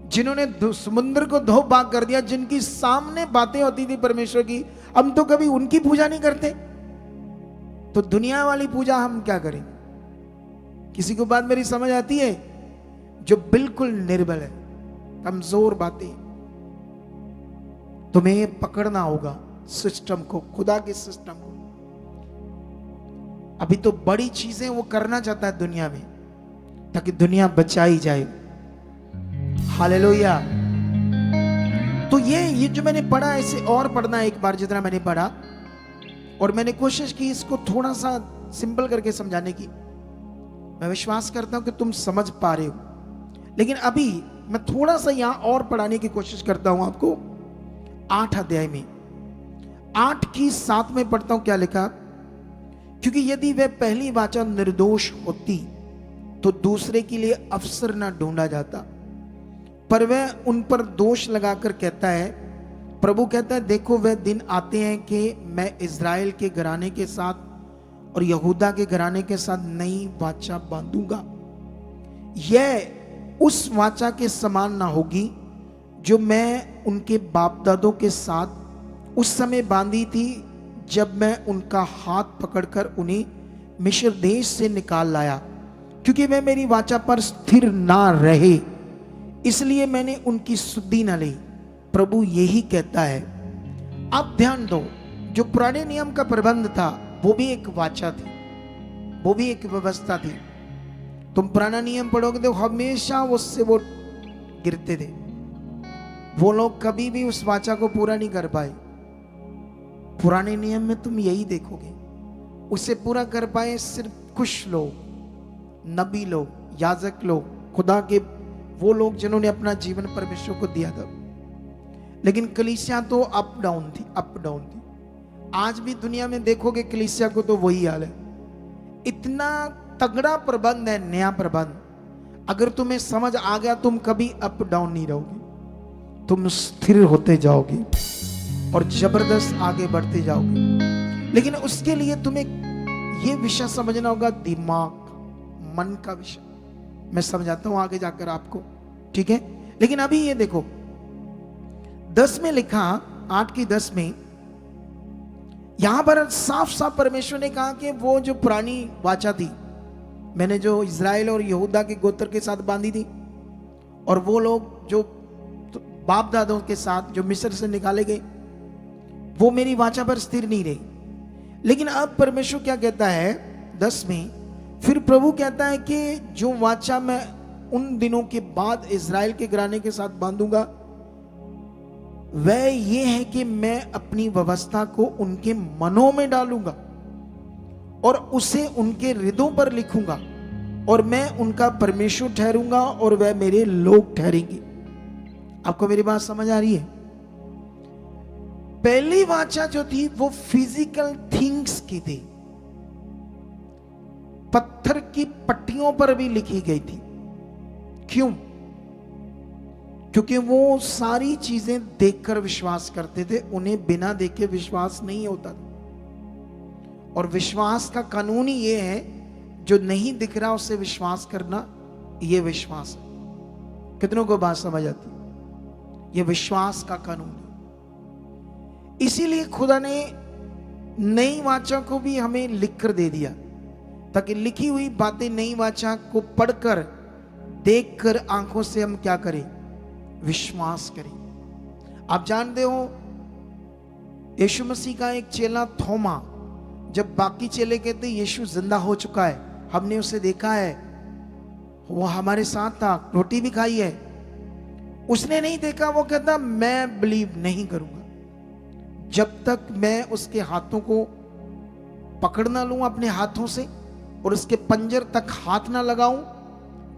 Speaker 1: जिन्होंने समुद्र को दो भाग कर दिया, जिनकी सामने बातें होती थी परमेश्वर की, हम तो कभी उनकी पूजा नहीं करते, तो दुनिया वाली पूजा हम क्या करें? किसी को बात मेरी समझ आती है? जो बिल्कुल निर्बल है, कमजोर बातें, तुम्हें पकड़ना होगा सिस्टम को, खुदा के सिस्टम को। अभी तो बड़ी चीजें वो करना चाहता है दुनिया में, ताकि दुनिया बचाई जाए। हालेलुया। तो ये जो मैंने पढ़ा, इसे और पढ़ना एक बार जितना मैंने पढ़ा, और मैंने कोशिश की इसको थोड़ा सा सिंपल करके समझाने की। मैं विश्वास करता हूं कि तुम समझ पा रहे हो, लेकिन अभी मैं थोड़ा सा यहां और पढ़ाने की कोशिश करता हूं आपको। 8 अध्याय में 8:7 में पढ़ता हूं क्या लिखा, क्योंकि यदि वह पहली वाचा निर्दोष होती तो दूसरे के लिए अवसर ना ढूंढा जाता, पर वह उन पर दोष लगाकर कहता है, प्रभु कहता है देखो वह दिन आते हैं कि मैं इज़राइल के घराने के साथ और यहूदा के घराने के साथ नई वाचा बांधूंगा। यह उस वाचा के समान ना होगी जो मैं उनके बाप दादों के साथ उस समय बांधी थी जब मैं उनका हाथ पकड़कर उन्हें मिस्र देश से निकाल लाया, क्योंकि वे मेरी वाचा पर स्थिर ना रहे, इसलिए मैंने उनकी सुधि न ली। प्रभु यही कहता है। आप ध्यान दो, जो पुराने नियम का प्रबंध था वो भी एक वाचा थी, वो भी एक व्यवस्था थी। तुम पुराना नियम पढ़ोगे तो हमेशा उससे वो गिरते थे। वो लोग कभी भी उस वाचा को पूरा नहीं कर पाए। पुराने नियम में तुम यही देखोगे, उसे पूरा कर पाए सिर्फ कुछ लोग, नबी लोग, याजक लोग, खुदा के वो लोग जिन्होंने अपना जीवन परमेश्वर को दिया था। लेकिन कलीसिया तो अप डाउन थी, अप डाउन थी। आज भी दुनिया में देखोगे कलीसिया को तो वही हाल है। इतना तगड़ा प्रबंध है, नया प्रबंध, अगर तुम्हें समझ आ गया तुम कभी अप डाउन नहीं रहोगे, तुम स्थिर होते जाओगे और जबरदस्त आगे बढ़ते जाओगे। लेकिन उसके लिए तुम्हें यह विषय समझना होगा, दिमाग, मन का विषय। मैं समझाता हूं आगे जाकर आपको, ठीक है। लेकिन अभी ये देखो 10 में लिखा, 8:10 में यहां पर साफ साफ परमेश्वर ने कहा कि वो जो पुरानी वाचा थी मैंने जो इज़राइल और यहूदा के गोत्र के साथ बांधी थी, और वो लोग जो बाप दादों के साथ जो मिस्र से निकाले गए, वो मेरी वाचा पर स्थिर नहीं रही। लेकिन अब परमेश्वर क्या कहता है 10 में, फिर प्रभु कहता है कि जो वाचा मैं उन दिनों के बाद इज़राइल के घराने के साथ बांधूंगा वह ये है कि मैं अपनी व्यवस्था को उनके मनों में डालूंगा और उसे उनके हृदयों पर लिखूंगा, और मैं उनका परमेश्वर ठहरूंगा और वह मेरे लोग ठहरेंगे। आपको मेरी बात समझ आ रही है? पहली वाचा जो थी वो फिजिकल थिंग्स की थी, पत्थर की पट्टियों पर भी लिखी गई थी। क्यों? क्योंकि वो सारी चीजें देखकर विश्वास करते थे, उन्हें बिना देखे विश्वास नहीं होता था। और विश्वास का कानून ही ये है, जो नहीं दिख रहा उससे विश्वास करना, ये विश्वास है। कितनों को बात समझ आती? ये विश्वास का कानून है। इसीलिए खुदा ने नई वाचा को भी हमें लिखकर दे दिया, ताकि लिखी हुई बातें नई वाचा को पढ़कर देखकर आंखों से हम क्या करें? विश्वास करें। आप जानते हो यीशु मसीह का एक चेला थोमा, जब बाकी चेले कहते यीशु जिंदा हो चुका है, हमने उसे देखा है, वो हमारे साथ था, रोटी भी खाई है, उसने नहीं देखा, वो कहता मैं बिलीव नहीं करूंगा जब तक मैं उसके हाथों को पकड़ ना लूं अपने हाथों से और उसके पंजर तक हाथ ना लगाऊं,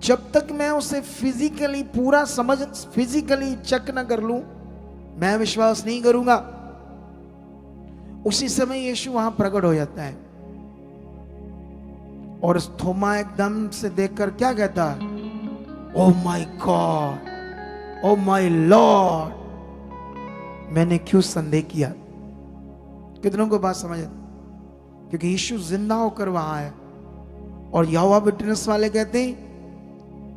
Speaker 1: जब तक मैं उसे फिजिकली पूरा समझ, फिजिकली चेक ना कर लूं, मैं विश्वास नहीं करूंगा। उसी समय यीशु वहां प्रकट हो जाता है और थोमा एकदम से देखकर क्या कहता है? Oh my God, oh my Lord, मैंने क्यों संदेह किया? कितनों को बात समझ? क्योंकि यीशु जिंदा होकर वहां है, और यहोवा विटनेस वाले कहते हैं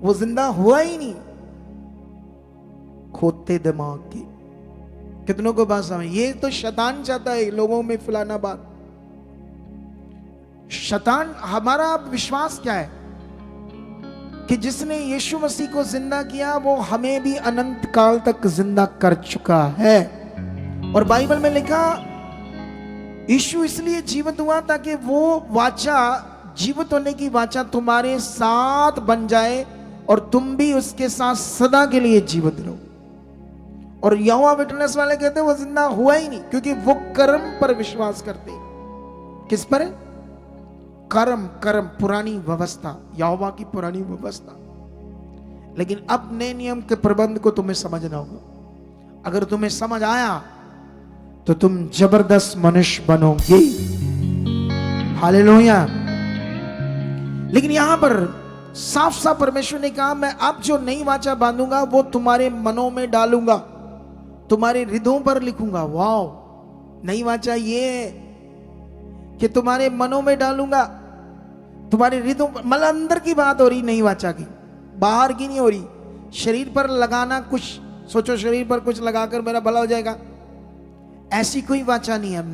Speaker 1: वो जिंदा हुआ ही नहीं। खोते दिमाग की। कितनों को बात समझ? ये तो शैतान चाहता है लोगों में फैलाना बात। शैतान, हमारा विश्वास क्या है कि जिसने यीशु मसीह को जिंदा किया वो हमें भी अनंत काल तक जिंदा कर चुका है। और बाइबल में लिखा यीशु इसलिए जीवित हुआ ताकि वो वाचा, जीवित होने की वाचा तुम्हारे साथ बन जाए और तुम भी उसके साथ सदा के लिए जीवित रहो। और यहोवा विटनेस वाले कहते हैं वो जिंदा हुआ ही नहीं, क्योंकि वो कर्म पर विश्वास करते हैं। किस पर? कर्म, कर्म, पुरानी व्यवस्था, यहोवा की पुरानी व्यवस्था। लेकिन अब नए नियम के प्रबंध को तुम्हें समझना होगा। अगर तुम्हें समझ आया तो तुम जबरदस्त मनुष्य बनोगे। हालेलुया। लेकिन यहां पर साफ साफ परमेश्वर ने कहा, मैं अब जो नई वाचा बांधूंगा वो तुम्हारे मनों में डालूंगा, तुम्हारे हृदयों पर लिखूंगा। वाह, नई वाचा ये है कि तुम्हारे मनों में डालूंगा, तुम्हारे हृदयों पर। मतलब अंदर की बात हो रही नई वाचा की, बाहर की नहीं हो रही। शरीर पर लगाना कुछ, सोचो शरीर पर कुछ लगाकर मेरा भला हो जाएगा, ऐसी कोई वाचा नहीं है। अब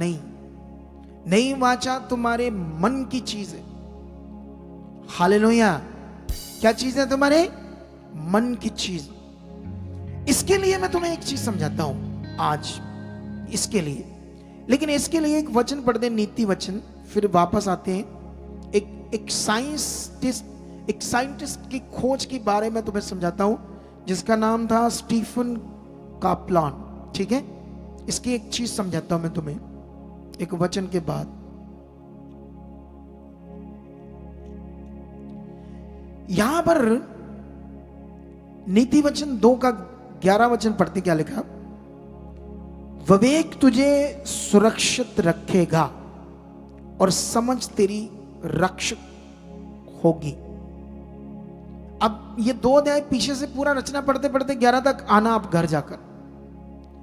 Speaker 1: नई वाचा तुम्हारे मन की चीज है। हालेलुया। क्या चीज है? तुम्हारे मन की चीज। इसके लिए मैं तुम्हें एक चीज समझाता हूं आज, इसके लिए। लेकिन इसके लिए एक वचन पढ़ते, नीति वचन, फिर वापस आते हैं। एक साइंटिस्ट की खोज के बारे में तुम्हें समझाता हूं, जिसका नाम था स्टीफन कापलान। ठीक है, इसकी एक चीज समझाता हूं मैं तुम्हें एक वचन के बाद। यहां पर नीति वचन 2 का 11 वचन पढ़ते, क्या लिखा? विवेक तुझे सुरक्षित रखेगा और समझ तेरी रक्षक होगी। अब ये 2 अध्याय पीछे से पूरा रचना पढ़ते पढ़ते 11 तक आना आप घर जाकर।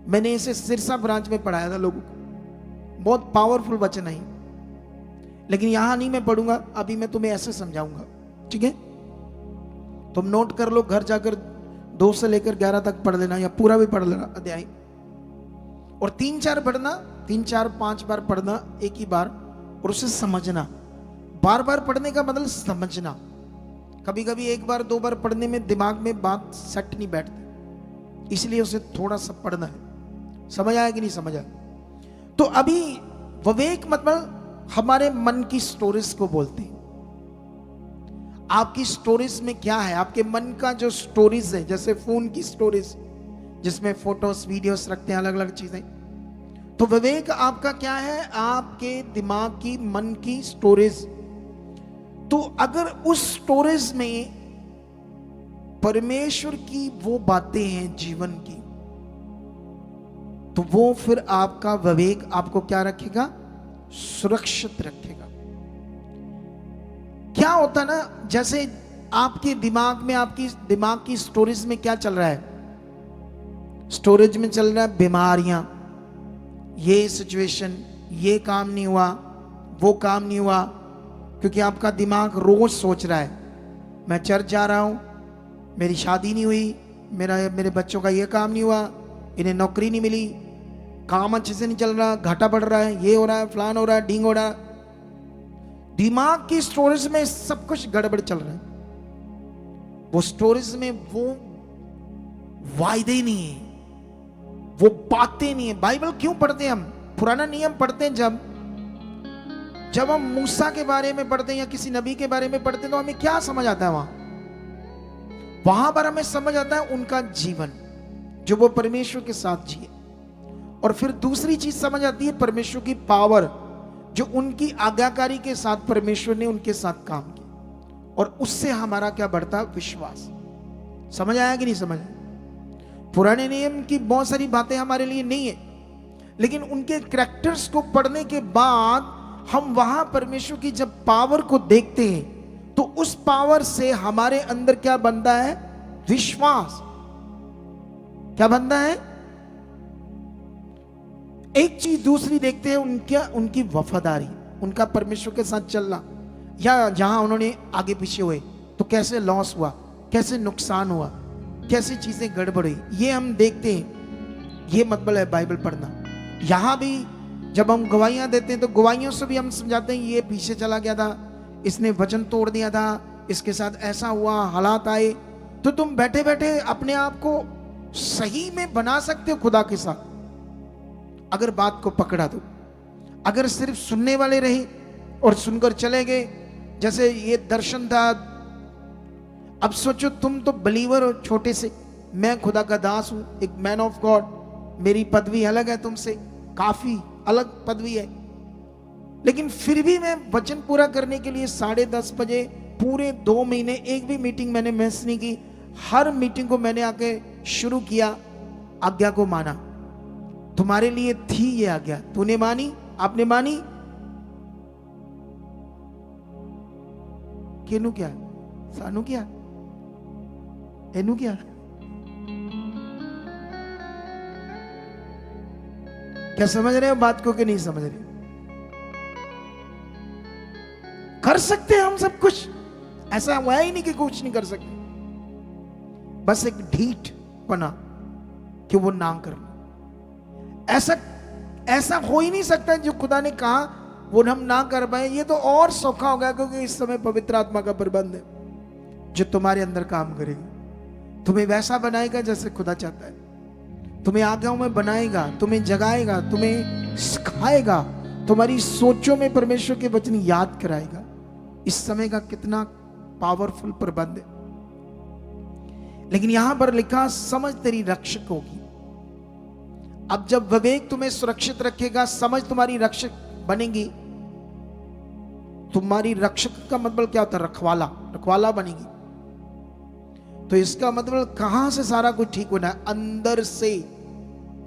Speaker 1: मैंने इसे सिरसा ब्रांच में पढ़ाया था लोगों को, बहुत पावरफुल वचन है। लेकिन यहां नहीं मैं पढ़ूंगा, अभी मैं तुम्हें ऐसे समझाऊंगा। ठीक है, तुम नोट कर लो, घर जाकर 2 से लेकर 11 तक पढ़ लेना, या पूरा भी पढ़ लेना अध्याय। और 3-4 पढ़ना, 3-4-5 बार पढ़ना एक ही बार, और उसे समझना। बार बार पढ़ने का मतलब समझना। कभी कभी 1 बार 2 बार पढ़ने में दिमाग में बात सेट नहीं बैठती, इसलिए उसे थोड़ा सा पढ़ना है। समझ आया कि नहीं समझ आया? तो अभी विवेक मतलब हमारे मन की स्टोरेज को बोलते हैं। आपकी स्टोरेज में क्या है? आपके मन का जो स्टोरेज है, जैसे फोन की स्टोरेज जिसमें फोटोज वीडियोस रखते हैं, अलग अलग चीजें, तो विवेक आपका क्या है? आपके दिमाग की, मन की स्टोरेज। तो अगर उस स्टोरेज में परमेश्वर की वो बातें हैं जीवन की, तो वो फिर आपका विवेक आपको क्या रखेगा? सुरक्षित रखेगा। क्या होता ना, जैसे आपके दिमाग में, आपकी दिमाग की स्टोरेज में क्या चल रहा है? स्टोरेज में चल रहा है बीमारियां, ये सिचुएशन, ये काम नहीं हुआ, वो काम नहीं हुआ, क्योंकि आपका दिमाग रोज सोच रहा है, मैं चर्च जा रहा हूं, मेरी शादी नहीं हुई, मेरे बच्चों का ये काम नहीं हुआ, इन्हें नौकरी नहीं मिली, काम अच्छे से नहीं चल रहा, घाटा बढ़ रहा है, ये हो रहा है, फलान हो रहा है, ढींग हो रहा है। दिमाग की स्टोरेज में सब कुछ गड़बड़ चल रहा है। वो स्टोरेज में वो वायदे नहीं है, वो बातें नहीं है। बाइबल क्यों पढ़ते हैं हम? पुराना नियम पढ़ते हैं जब हम मूसा के बारे में पढ़ते हैं या किसी नबी के बारे में पढ़ते हैं, तो हमें क्या समझ आता है? वहां पर हमें समझ आता है उनका जीवन, जो वो परमेश्वर के साथ जिए। और फिर दूसरी चीज समझ आती है परमेश्वर की पावर, जो उनकी आज्ञाकारी के साथ परमेश्वर ने उनके साथ काम किया, और उससे हमारा क्या बढ़ता? विश्वास। समझ आया कि नहीं समझ? पुराने नियम की बहुत सारी बातें हमारे लिए नहीं है, लेकिन उनके कैरेक्टर्स को पढ़ने के बाद हम वहां परमेश्वर की जब पावर को देखते हैं, तो उस पावर से हमारे अंदर क्या बनता है? विश्वास। क्या बनता है? एक चीज दूसरी देखते हैं, उनकी वफादारी, उनका परमेश्वर के साथ चलना। या जहां उन्होंने आगे पीछे हुए तो कैसे लॉस हुआ, कैसे नुकसान हुआ, कैसी चीजें गड़बड़ हुई, ये हम देखते हैं। ये मतलब है बाइबल पढ़ना। यहां भी जब हम गवाहियां देते हैं, तो गवाहियों से भी हम समझाते हैं, ये पीछे चला गया था, इसने वचन तोड़ दिया था, इसके साथ ऐसा हुआ, हालात आए। तो तुम बैठे बैठे अपने आप को सही में बना सकते हो खुदा के साथ, अगर बात को पकड़ा तो। अगर सिर्फ सुनने वाले रहे और सुनकर चले गए, जैसे ये दर्शन था। अब सोचो, तुम तो बिलीवर हो छोटे से, मैं खुदा का दास हूं, एक मैन ऑफ गॉड, मेरी पदवी अलग है तुमसे, काफी अलग पदवी है, लेकिन फिर भी मैं वचन पूरा करने के लिए 10:30 बजे पूरे 2 महीने एक भी मीटिंग मैंने मिस नहीं की। हर मीटिंग को मैंने आके शुरू किया, आज्ञा को माना। तुम्हारे लिए थी ये आज्ञा, तूने मानी, आपने मानी। केनू क्या, सानू क्या, एनू क्या? क्या समझ रहे हो बात को कि नहीं समझ रहे? कर सकते हैं हम सब कुछ, ऐसा हुआ ही नहीं कि कुछ नहीं कर सकते, बस एक ढीठ बना कि वो ना करना। ऐसा हो ही नहीं सकता जो खुदा ने कहा वो हम ना कर पाए। ये तो और सौखा हो गया, क्योंकि इस समय पवित्र आत्मा का प्रबंध है जो तुम्हारे अंदर काम करेगा, तुम्हें वैसा बनाएगा जैसे खुदा चाहता है, तुम्हें आज्ञाओं में बनाएगा, तुम्हें जगाएगा, तुम्हें सिखाएगा, तुम्हारी सोचों में परमेश्वर के वचन याद कराएगा। इस समय का कितना पावरफुल प्रबंध है। लेकिन यहां पर लिखा समझ तेरी रक्षक होगी। अब जब विवेक तुम्हें सुरक्षित रखेगा, समझ तुम्हारी रक्षक बनेगी। तुम्हारी रक्षक का मतलब क्या होता है? रखवाला, रखवाला बनेगी। तो इसका मतलब कहां से सारा कुछ ठीक होना है? अंदर से,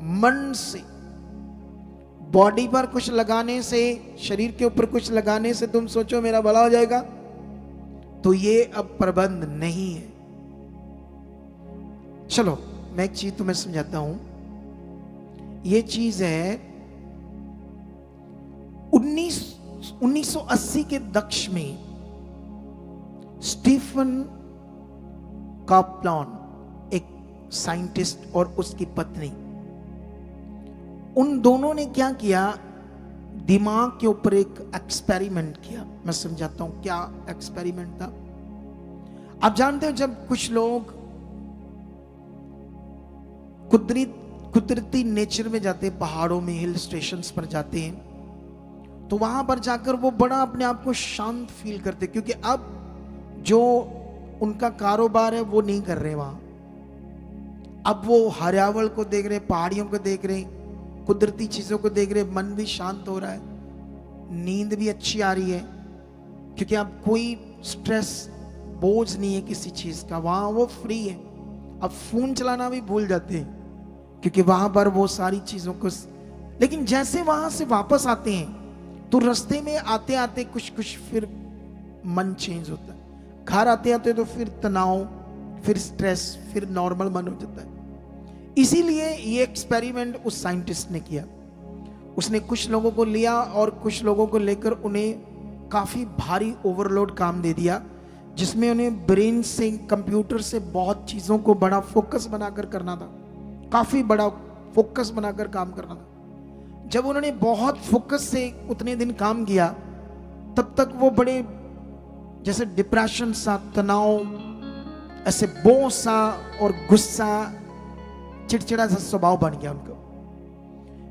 Speaker 1: मन से। बॉडी पर कुछ लगाने से, शरीर के ऊपर कुछ लगाने से तुम सोचो मेरा भला हो जाएगा, तो ये अब प्रबंध नहीं है। चलो मैं एक चीज तुम्हें समझाता हूं। ये चीज है 1980 के दक्ष में स्टीफन काप्लान, एक साइंटिस्ट, और उसकी पत्नी, उन दोनों ने क्या किया? दिमाग के ऊपर एक एक्सपेरिमेंट किया। मैं समझाता हूं क्या एक्सपेरिमेंट था। आप जानते हो जब कुछ लोग कुदरती नेचर में जाते हैं, पहाड़ों में, हिल स्टेशंस पर जाते हैं, तो वहां पर जाकर वो बड़ा अपने आप को शांत फील करते, क्योंकि अब जो उनका कारोबार है वो नहीं कर रहे वहां। अब वो हरियावल को देख रहे, पहाड़ियों को देख रहे, कुदरती चीजों को देख रहे, मन भी शांत हो रहा है, नींद भी अच्छी आ रही है, क्योंकि अब कोई स्ट्रेस, बोझ नहीं है किसी चीज का। वहां वो फ्री है। अब फोन चलाना भी भूल जाते हैं, क्योंकि वहां पर वो सारी चीजों को। लेकिन जैसे वहां से वापस आते हैं तो रास्ते में आते आते कुछ फिर मन चेंज होता है। घर आते आते तो फिर तनाव, फिर स्ट्रेस, फिर नॉर्मल मन हो जाता है। इसीलिए ये एक्सपेरिमेंट उस साइंटिस्ट ने किया। उसने कुछ लोगों को लिया और कुछ लोगों को लेकर उन्हें काफी भारी ओवरलोड काम दे दिया, जिसमें उन्हें ब्रेन से, कंप्यूटर से बहुत चीजों को बड़ा फोकस बनाकर करना था, काफी बड़ा फोकस बनाकर काम करना था। जब उन्होंने बहुत फोकस से उतने दिन काम किया, तब तक वो बड़े जैसे डिप्रेशन सा, तनाव, ऐसे बोझ सा और गुस्सा, चिड़चिड़ा सा स्वभाव बन गया उनको।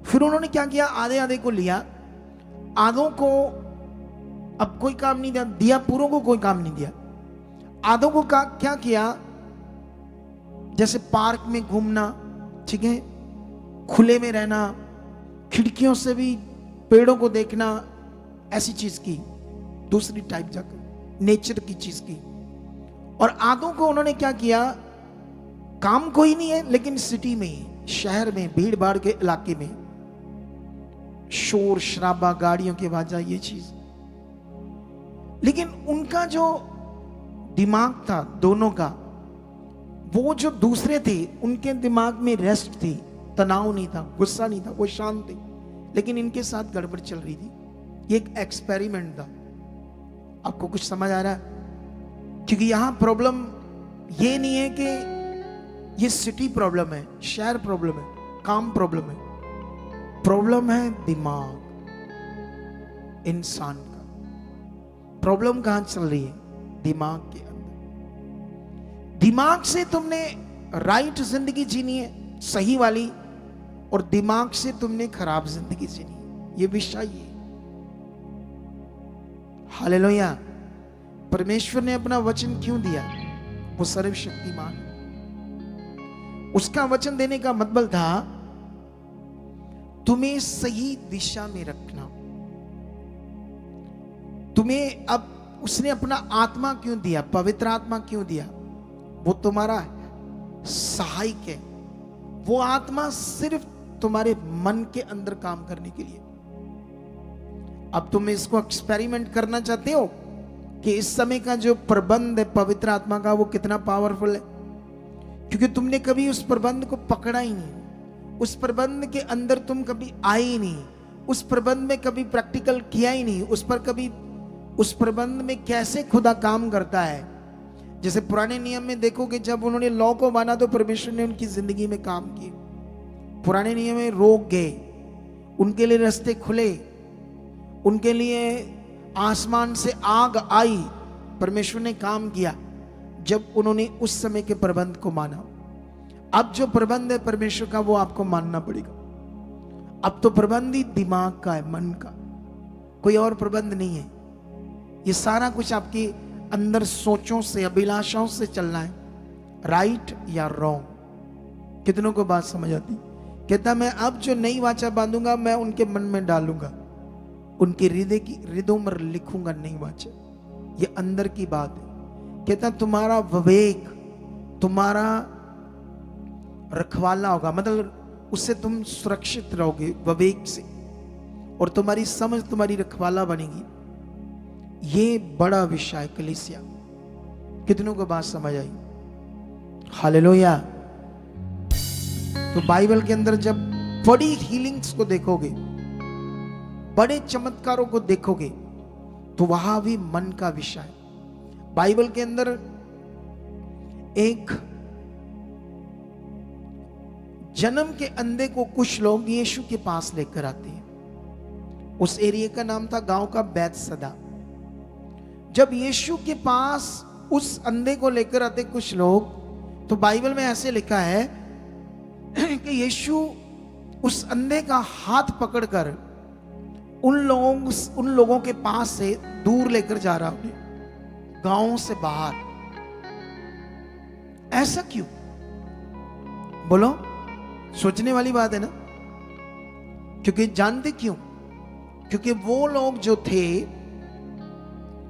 Speaker 1: फिर उन्होंने क्या किया? आधे आधे को लिया, आधों को अब कोई काम नहीं दिया, पूरों को कोई काम नहीं दिया। आधों को क्या किया? जैसे पार्क में घूमना, ठीक है, खुले में रहना, खिड़कियों से भी पेड़ों को देखना, ऐसी चीज की, दूसरी टाइप जाकर नेचर की चीज की। और आधों को उन्होंने क्या किया? काम कोई नहीं है, लेकिन सिटी में, शहर में, भीड़ भाड़ के इलाके में, शोर शराबा, गाड़ियों की आवाज, ये चीज। लेकिन उनका जो दिमाग था दोनों का, वो जो दूसरे थे, उनके दिमाग में रेस्ट थी, तनाव नहीं था, गुस्सा नहीं था, वो शांत थे। लेकिन इनके साथ गड़बड़ चल रही थी। ये एक एक्सपेरिमेंट था। आपको कुछ समझ आ रहा है? क्योंकि यहां प्रॉब्लम ये नहीं है कि ये सिटी प्रॉब्लम है, शहर प्रॉब्लम है, काम प्रॉब्लम है। प्रॉब्लम है दिमाग, इंसान का। प्रॉब्लम कहां चल रही है? दिमाग के अंदर। दिमाग से तुमने राइट जिंदगी जीनी है, सही वाली, और दिमाग से तुमने खराब जिंदगी जीनी है। ये विषय है। हालेलुया। परमेश्वर ने अपना वचन क्यों दिया? वो सर्वशक्तिमान। उसका वचन देने का मतलब था तुम्हें सही दिशा में रखना। तुम्हें अब उसने अपना आत्मा क्यों दिया? पवित्र आत्मा क्यों दिया? वो तुम्हारा सहायक है। वो आत्मा सिर्फ तुम्हारे मन के अंदर काम करने के लिए। अब तुम इसको एक्सपेरिमेंट करना चाहते हो कि इस समय का जो प्रबंध है पवित्र आत्मा का वो कितना पावरफुल है, क्योंकि तुमने कभी उस प्रबंध को पकड़ा ही नहीं, उस प्रबंध के अंदर तुम कभी आए ही नहीं, उस प्रबंध में कभी प्रैक्टिकल किया ही नहीं, उस प्रबंध में कैसे खुदा काम करता है। जैसे पुराने नियम में देखोगे, जब उन्होंने लॉ को माना तो परमेश्वर ने उनकी जिंदगी में काम किए। पुराने नियम में रोक गए, उनके लिए रास्ते खुले, उनके लिए आसमान से आग आई, परमेश्वर ने काम किया जब उन्होंने उस समय के प्रबंध को माना। अब जो प्रबंध है परमेश्वर का वो आपको मानना पड़ेगा। अब तो प्रबंध ही दिमाग का है, मन का, कोई और प्रबंध नहीं है। ये सारा कुछ आपके अंदर सोचों से, अभिलाषाओं से चलना है, राइट या रॉन्ग। कितनों को बात समझ आती? कहता मैं अब जो नई वाचा बांधूंगा मैं उनके मन में डालूंगा, उनके हृदयों में लिखूंगा नई वाचा। ये अंदर की बात है। कहता तुम्हारा विवेक, तुम्हारा रखवाला होगा, मतलब उससे तुम सुरक्षित रहोगे विवेक से, और तुम्हारी समझ तुम्हारी रखवाला बनेगी। ये बड़ा विषय है कलीसिया। कितनों को बात समझ आई? हालेलुया। तो बाइबल के अंदर जब बड़ी हीलिंग्स को देखोगे, बड़े चमत्कारों को देखोगे, तो वहां भी मन का विषय है। बाइबल के अंदर एक जन्म के अंधे को कुछ लोग यीशु के पास लेकर आते हैं। उस एरिया का नाम था गांव का बैतसदा। जब यीशु के पास उस अंधे को लेकर आते कुछ लोग, तो बाइबल में ऐसे लिखा है कि यीशु उस अंधे का हाथ पकड़कर उन लोगों के पास से दूर लेकर जा रहा है, गांव से बाहर। ऐसा क्यों? बोलो, सोचने वाली बात है ना। क्योंकि जानते क्यों? क्योंकि वो लोग जो थे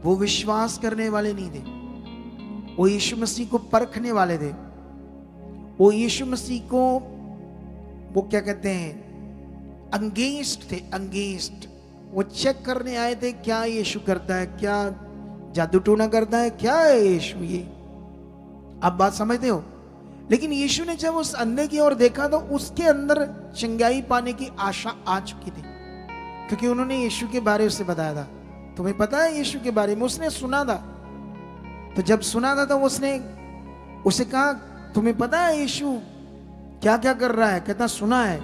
Speaker 1: वो विश्वास करने वाले नहीं थे, वो यीशु मसीह को परखने वाले थे। वो यीशु मसीह को वो क्या कहते हैं, अंगेस्ट थे, अंगेस्ट। वो चेक करने आए थे क्या यीशु करता है, क्या जादू टोना करता है, क्या है यीशु ये। आप बात समझते हो? लेकिन यीशु ने जब उस अंधे की ओर देखा तो उसके अंदर चंगाई पाने की आशा आ चुकी थी, क्योंकि उन्होंने यीशु के बारे में उसे बताया था। तुम्हें पता है यीशु के बारे में? उसने सुना था। तो जब सुना था तो उसने उसे कहा तुम्हें पता है यीशु क्या क्या कर रहा है? कहता सुना है।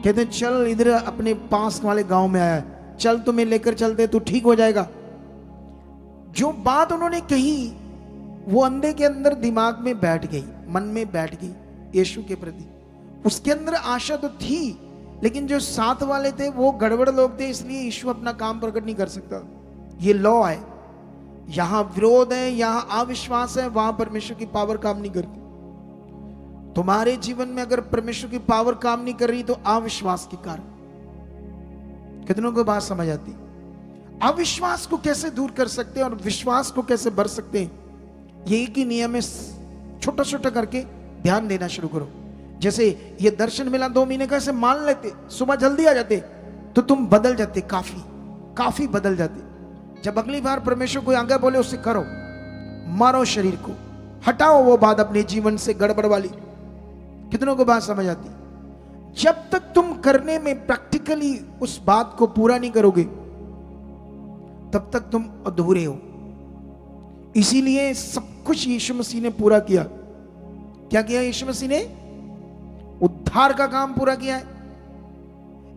Speaker 1: कहते चल इधर अपने पास वाले गांव में आया, चल तुम्हें लेकर चलते, तू ठीक हो जाएगा। जो बात उन्होंने कही वो अंधे के अंदर दिमाग में बैठ गई, मन में बैठ गई यीशु के प्रति। उसके अंदर आशा तो थी, लेकिन जो साथ वाले थे वो गड़बड़ लोग थे, इसलिए यीशु अपना काम प्रकट नहीं कर सकता। ये लॉ है, यहां विरोध है, यहां अविश्वास है, वहां परमेश्वर की पावर काम नहीं करती। तुम्हारे जीवन में अगर परमेश्वर की पावर काम नहीं कर रही तो अविश्वास के कारण। कितनों को बात समझ आती? अविश्वास को कैसे दूर कर सकते हैं और विश्वास को कैसे भर सकते हैं, ये एक ही नियम है। छोटा छोटा करके ध्यान देना शुरू करो। जैसे ये दर्शन मिला 2 महीने का, ऐसे मान लेते, सुबह जल्दी आ जाते तो तुम बदल जाते, काफी बदल जाते। जब अगली बार परमेश्वर कोई आज्ञा बोले उसे करो, मारो शरीर को, हटाओ वो बात अपने जीवन से गड़बड़ वाली। कितनों को बात समझ आती? जब तक तुम करने में प्रैक्टिकली उस बात को पूरा नहीं करोगे तब तक तुम अधूरे हो। इसीलिए सब कुछ यीशु मसीह ने पूरा किया। क्या किया यीशु मसीह ने? उद्धार का काम पूरा किया है।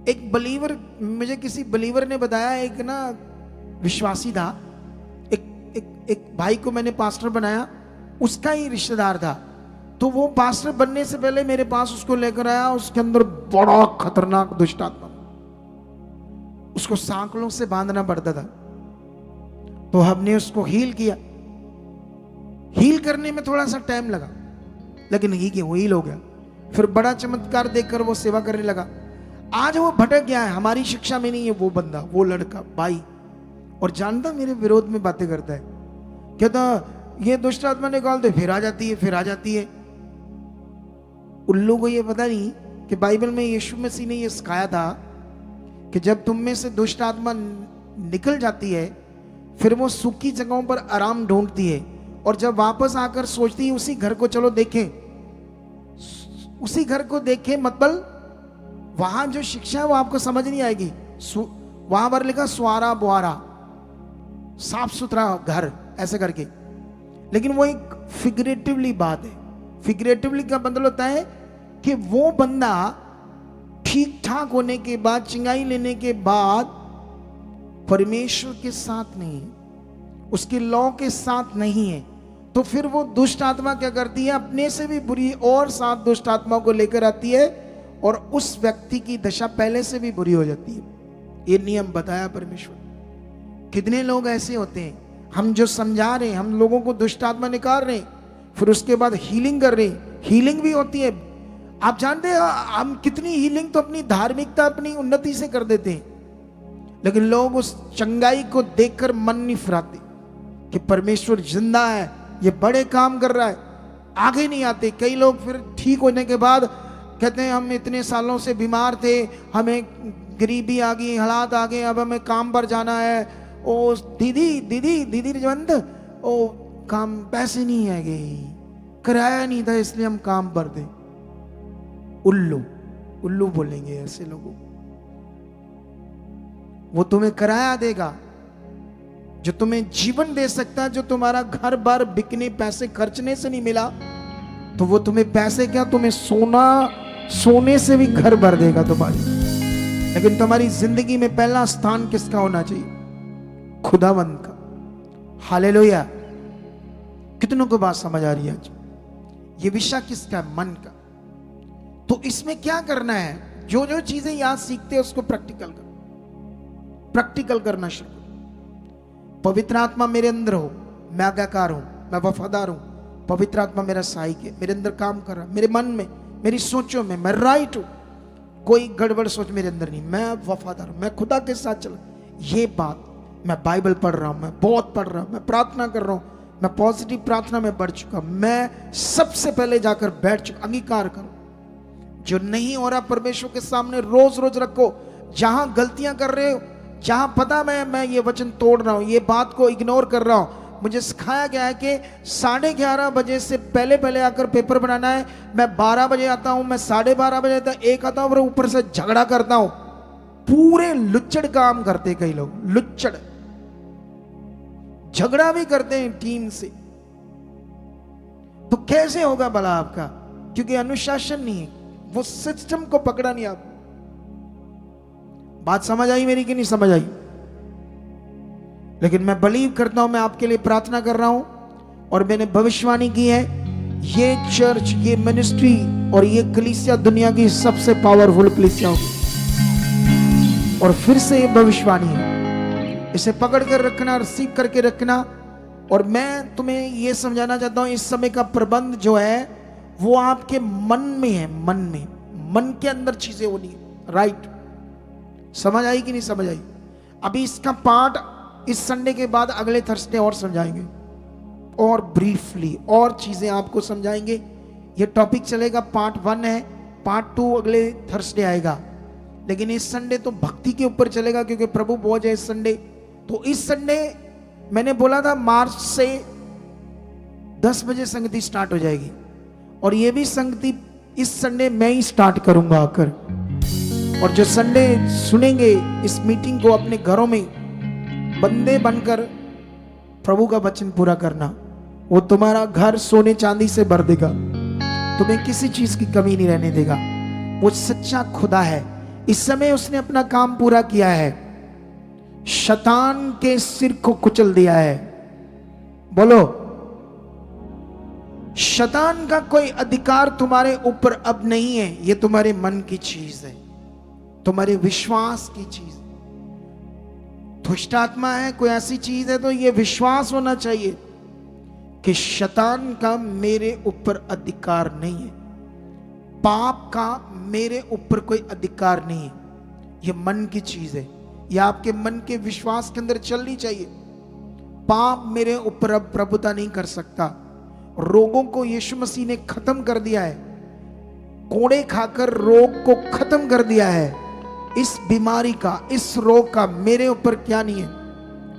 Speaker 1: एक बलीवर, मुझे किसी बलीवर ने बताया, एक ना विश्वासी था, एक भाई को मैंने पास्टर बनाया, उसका ही रिश्तेदार था। तो वो पास्टर बनने से पहले मेरे पास उसको लेकर आया, उसके अंदर बड़ा खतरनाक दुष्ट आत्मा, उसको सांकलों से बांधना पड़ता था। तो हमने उसको हील किया। हील करने में थोड़ा सा टाइम लगा, लेकिन वो हील हो गया। फिर बड़ा चमत्कार देखकर वो सेवा करने लगा। आज वो भटक गया है, हमारी शिक्षा में नहीं है वो बंदा, वो लड़का भाई, और जानता मेरे विरोध में बातें करता है। कहता ये दुष्ट आत्मा निकाल दे, फिर आ जाती है, फिर आ जाती है। उल्लू को ये पता नहीं कि बाइबल में यीशु मसीह ने यह सिखाया था कि जब तुम में से दुष्ट आत्मा निकल जाती है, फिर वो सूखी जगहों पर आराम ढूंढती है, और जब वापस आकर सोचती है उसी घर को चलो देखें, उसी घर को देखें, मतलब वहां जो शिक्षा है वो आपको समझ नहीं आएगी। वहां पर लिखा स्वारा बुआरा, साफ सुथरा घर ऐसे करके, लेकिन वो एक फिगरेटिवली बात है। फिगरेटिवली का मतलब होता है कि वो बंदा ठीक ठाक होने के बाद, चिंगाई लेने के बाद परमेश्वर के साथ नहीं है, उसके लॉ के साथ नहीं है, तो फिर वो दुष्ट आत्मा क्या करती है, अपने से भी बुरी और 7 दुष्ट आत्माओं को लेकर आती है, और उस व्यक्ति की दशा पहले से भी बुरी हो जाती है। ये नियम बताया परमेश्वर। कितने लोग ऐसे होते हैं, हम जो समझा रहे हैं, हम लोगों को दुष्ट आत्मा निकाल रहे हैं, फिर उसके बाद हीलिंग कर रहे हैं, हीलिंग भी होती है। आप जानते हैं हम कितनी हीलिंग तो अपनी धार्मिकता, अपनी उन्नति से कर देते हैं, लेकिन लोग उस चंगाई को देखकर मन नहीं फिराते कि परमेश्वर जिंदा है, ये बड़े काम कर रहा है, आगे नहीं आते। कई लोग फिर ठीक होने के बाद कहते हैं हम इतने सालों से बीमार थे, हमें गरीबी आ गई, हालात आ गए, अब हमें काम पर जाना है। ओ दीदी दीदी दीदी रजवंत, ओ काम पैसे नहीं है गए, किराया नहीं था इसलिए हम काम पर थे। उल्लू उल्लू बोलेंगे ऐसे लोगों। वो तुम्हें किराया देगा जो तुम्हें जीवन दे सकता है, जो तुम्हारा घर बार बिकने पैसे खर्चने से नहीं मिला, तो वो तुम्हें पैसे क्या, तुम्हें सोने से भी घर भर देगा तुम्हारी। लेकिन तुम्हारी जिंदगी में पहला स्थान किसका होना चाहिए? खुदावंद का। हालेलुया। कितनों को बात समझ आ रही है आज? ये विषय किसका? मन का। तो इसमें क्या करना है? जो जो चीजें यहां सीखते हैं उसको प्रैक्टिकल करो, प्रैक्टिकल करना शुरू करो। पवित्र आत्मा मेरे अंदर हो, मैं आज्ञाकार हूं, मैं वफादार हूं, पवित्र आत्मा मेरा सहायक है, मेरे अंदर काम कर रहा, मेरे मन में, मेरी सोचों में मैं राइट हूं, कोई गड़बड़ सोच मेरे अंदर नहीं, मैं वफादार हूं, मैं खुदा के साथ चला। ये बात मैं बाइबल पढ़ रहा हूं, मैं बहुत पढ़ रहा हूं, मैं प्रार्थना कर रहा हूं, मैं पॉजिटिव प्रार्थना में बढ़ चुका, मैं सबसे पहले जाकर बैठ चुका। अंगीकार करो जो नहीं हो रहा परमेश्वर के सामने रोज रोज रखो। जहां गलतियां कर रहे हो, जहां पता मैं ये वचन तोड़ रहा हूं, ये बात को इग्नोर कर रहा हूं, मुझे सिखाया गया है कि 11:30 बजे से पहले पहले आकर पेपर बनाना है, मैं 12 बजे आता हूं, मैं 12:30 बजे आता, 1 आता हूं, और ऊपर से झगड़ा करता हूं। पूरे लुच्चड़ काम करते कई लोग, लुच्चड़ झगड़ा भी करते हैं टीम से। तो कैसे होगा भला आपका? क्योंकि अनुशासन नहीं है, वो सिस्टम को पकड़ा नहीं। आप बात समझ आई मेरी कि नहीं समझ आई? लेकिन मैं बिलीव करता हूं, मैं आपके लिए प्रार्थना कर रहा हूं, और मैंने भविष्यवाणी की है, ये चर्च, ये मिनिस्ट्री और ये कलीसिया दुनिया की सबसे पावरफुल कलीसिया होगी। और फिर से ये भविष्यवाणी है, इसे पकड़ कर रखना, रिसीव करके रखना। और मैं तुम्हें यह समझाना चाहता हूं, इस समय का प्रबंध जो है वो आपके मन में है, मन में, मन के अंदर चीजें होनी है। राइट? समझ आई कि नहीं समझ आई? अभी इसका पार्ट इस संडे के बाद अगले थर्सडे और समझाएंगे, और ब्रीफली और चीजें आपको समझाएंगे। ये टॉपिक चलेगा, पार्ट 1 है, पार्ट 2 अगले थर्सडे आएगा। लेकिन इस संडे तो भक्ति के ऊपर चलेगा, क्योंकि प्रभु भोज है इस संडे। तो इस संडे मैंने बोला था मार्च से 10 बजे संगति स्टार्ट हो जाएगी, और ये भी संगति इस संडे मैं ही स्टार्ट करूंगा आकर। और जो संडे सुनेंगे इस मीटिंग को, अपने घरों में बंदे बनकर प्रभु का वचन पूरा करना, वो तुम्हारा घर सोने चांदी से भर देगा, तुम्हें किसी चीज की कमी नहीं रहने देगा। वो सच्चा खुदा है। इस समय उसने अपना काम पूरा किया है, शैतान के सिर को कुचल दिया है। बोलो, शैतान का कोई अधिकार तुम्हारे ऊपर अब नहीं है। ये तुम्हारे मन की चीज है, तुम्हारे विश्वास की चीज। दुष्ट आत्मा है, कोई ऐसी चीज है, तो ये विश्वास होना चाहिए कि शैतान का मेरे ऊपर अधिकार नहीं है, पाप का मेरे ऊपर कोई अधिकार नहीं है। ये मन की चीज है, ये आपके मन के विश्वास के अंदर चलनी चाहिए। पाप मेरे ऊपर अब प्रभुता नहीं कर सकता। रोगों को यीशु मसीह ने खत्म कर दिया है। कोड़े खाकर रोग को खत्म कर दिया है। इस बीमारी का, इस रोग का मेरे ऊपर क्या नहीं है,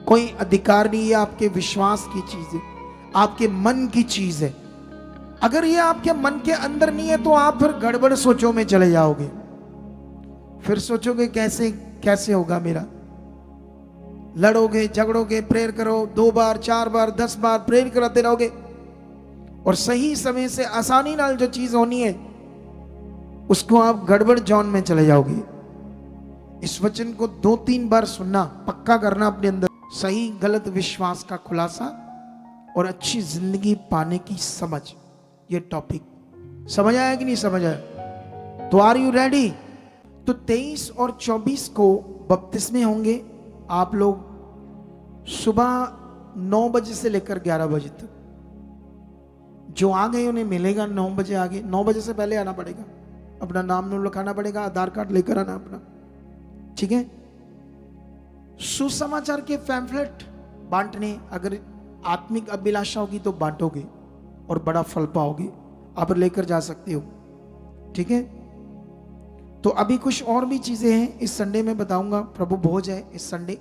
Speaker 1: कोई अधिकार नहीं है। आपके विश्वास की चीज है, आपके मन की चीज है। अगर ये आपके मन के अंदर नहीं है तो आप फिर गड़बड़ सोचों में चले जाओगे। फिर सोचोगे कैसे कैसे होगा मेरा, लड़ोगे, झगड़ोगे, प्रेयर करो, 2 बार 4 बार 10 बार प्रेयर कराते रहोगे, और सही समय से आसानी नाल जो चीज होनी है उसको आप गड़बड़ जॉन में चले जाओगे। इस वचन को 2-3 बार सुनना, पक्का करना अपने अंदर। सही गलत विश्वास का खुलासा और अच्छी जिंदगी पाने की समझ, ये टॉपिक समझ आया कि नहीं समझ आया? तो आर यू रेडी? तो 23 और 24 को बपतिस्मे होंगे आप लोग, सुबह 9 बजे से लेकर 11 बजे तक। जो आ गए उन्हें मिलेगा 9 बजे आगे। 9 बजे से पहले आना पड़ेगा, अपना नाम नोट लिखाना पड़ेगा, आधार कार्ड लेकर आना अपना, ठीक है? सुसमाचार के पैम्फलेट बांटने, अगर आत्मिक अभिलाषा होगी तो बांटोगे और बड़ा फल पाओगे, आप लेकर जा सकते हो, ठीक है? तो अभी कुछ और भी चीजें हैं इस संडे में बताऊंगा। प्रभु भोज है इस संडे,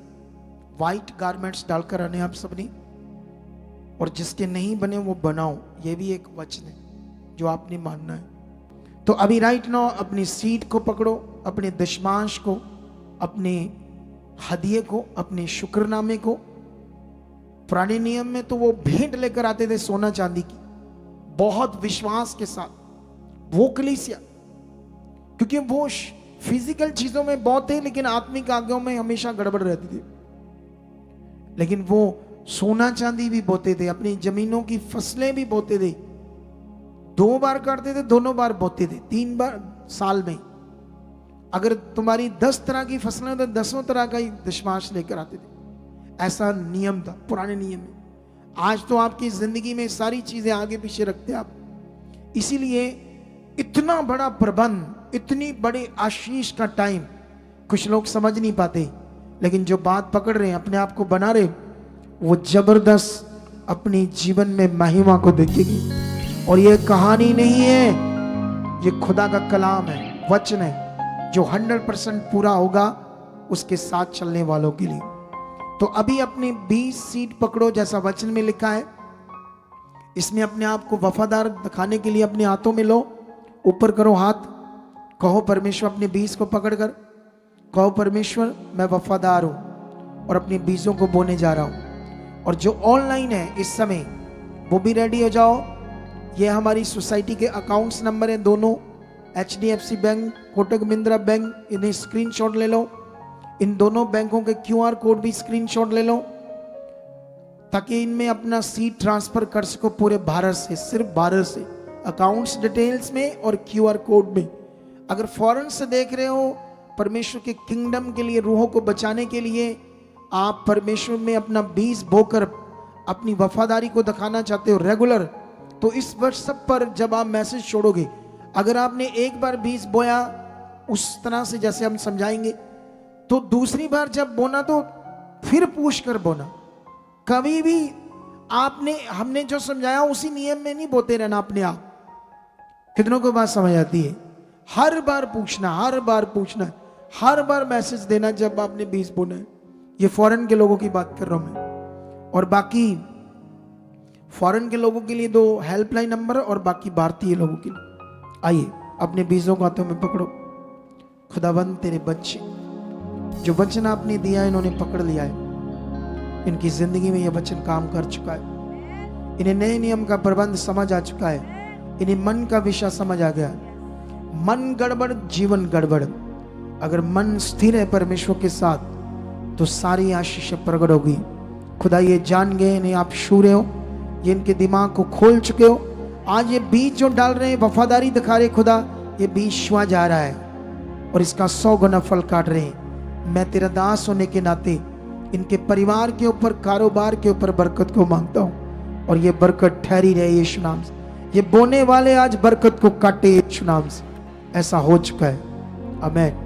Speaker 1: व्हाइट गारमेंट्स डालकर आने आप सबने, और जिसके नहीं बने वो बनाओ, ये भी एक वचन है जो आपने मानना है। तो अभी राइट नाउ अपनी सीट को पकड़ो, अपने दशमांश को, अपने हदिये को, अपने शुक्रनामे को। पुराने नियम में तो वो भेंट लेकर आते थे सोना चांदी की, बहुत विश्वास के साथ, वो कलीसिया, क्योंकि वो फिजिकल चीजों में बहुत थे लेकिन आत्मिक आज्ञाओं में हमेशा गड़बड़ रहती थी। लेकिन वो सोना चांदी भी बोते थे, अपनी जमीनों की फसलें भी बोते थे, 2 बार काटते थे, दोनों बार बोते थे, 3 बार साल में। अगर तुम्हारी 10 तरह की फसलें तो 10 तरह का ही दशमांश लेकर आते थे। ऐसा नियम था पुराने नियम में। आज तो आपकी जिंदगी में सारी चीजें आगे पीछे रखते आप, इसीलिए इतना बड़ा प्रबंध, इतनी बड़ी आशीष का टाइम कुछ लोग समझ नहीं पाते, लेकिन जो बात पकड़ रहे हैं, अपने आप को बना रहे, वो जबरदस्त अपनी जीवन में महिमा को देखेगी। और ये कहानी नहीं है, ये खुदा का कलाम है, वचन है, जो 100% पूरा होगा उसके साथ चलने वालों के लिए। तो अभी अपनी 20 सीट पकड़ो जैसा वचन में लिखा है। इसमें अपने आप को वफादार दिखाने के लिए अपने हाथों में लो, ऊपर करो हाथ, कहो परमेश्वर, अपने 20 को पकड़कर कहो परमेश्वर मैं वफादार हूं और अपने बीजों को बोने जा रहा हूं। और जो ऑनलाइन है इस समय वो भी रेडी हो जाओ। ये हमारी सोसाइटी के अकाउंट्स नंबर हैं दोनों, HDFC bank, Kotak Mahindra bank, इन्हें स्क्रीनशॉट ले लो। इन दोनों बैंकों के QR कोड भी स्क्रीनशॉट ले लो, ताकि इनमें अपना सीट ट्रांसफर कर सको पूरे भारत से, सिर्फ भारत से, अकाउंट्स डिटेल्स में और QR कोड में। अगर फॉरेन से देख रहे हो, परमेश्वर के किंगडम के लिए, रूहों को बचाने के लिए आप परमेश्वर में अपना बीज बोकर अपनी वफादारी को दिखाना चाहते हो रेगुलर, तो इस व्हाट्सएप पर जब आप मैसेज छोड़ोगे, अगर आपने एक बार बीज बोया उस तरह से जैसे हम समझाएंगे, तो दूसरी बार जब बोना तो फिर पूछ कर बोना। कभी भी हमने जो समझाया उसी नियम में नहीं बोते रहना अपने आप। कितनों को बात समझ आती है? हर बार पूछना, हर बार पूछना, हर बार मैसेज देना जब आपने बीज बोना है। ये फॉरेन के लोगों की बात कर रहा हूं मैं। और बाकी फॉरेन के लोगों के लिए 2 हेल्पलाइन नंबर और बाकी भारतीय लोगों के लिए। आइए अपने बीजों को हाथों में पकड़ो। खुदावंद तेरे बच्चे जो वचन आपने दिया है इन्होंने पकड़ लिया है, इनकी जिंदगी में यह वचन काम कर चुका है। इन्हें नए नियम का प्रबंध समझ आ चुका है, इन्हें मन का विषय समझ आ गया। मन गड़बड़ जीवन गड़बड़। अगर मन स्थिर है परमेश्वर के साथ तो सारी आशीषें प्रकट होगी। खुदा ये जान गए, इन्हें आप छू रहे हो, ये इनके दिमाग को खोल चुके हो। आज ये बीज जो डाल रहे हैं, वफादारी दिखा रहे खुदा, ये बीज छुआ जा रहा है और इसका 100 गुना फल काट रहे हैं। मैं तेरा दास होने के नाते इनके परिवार के ऊपर, कारोबार के ऊपर बरकत को मांगता हूं और ये बरकत ठहरी रहे यीशु नाम से। ये बोने वाले आज बरकत को काटे यीशु नाम से। ऐसा हो चुका है। आमीन।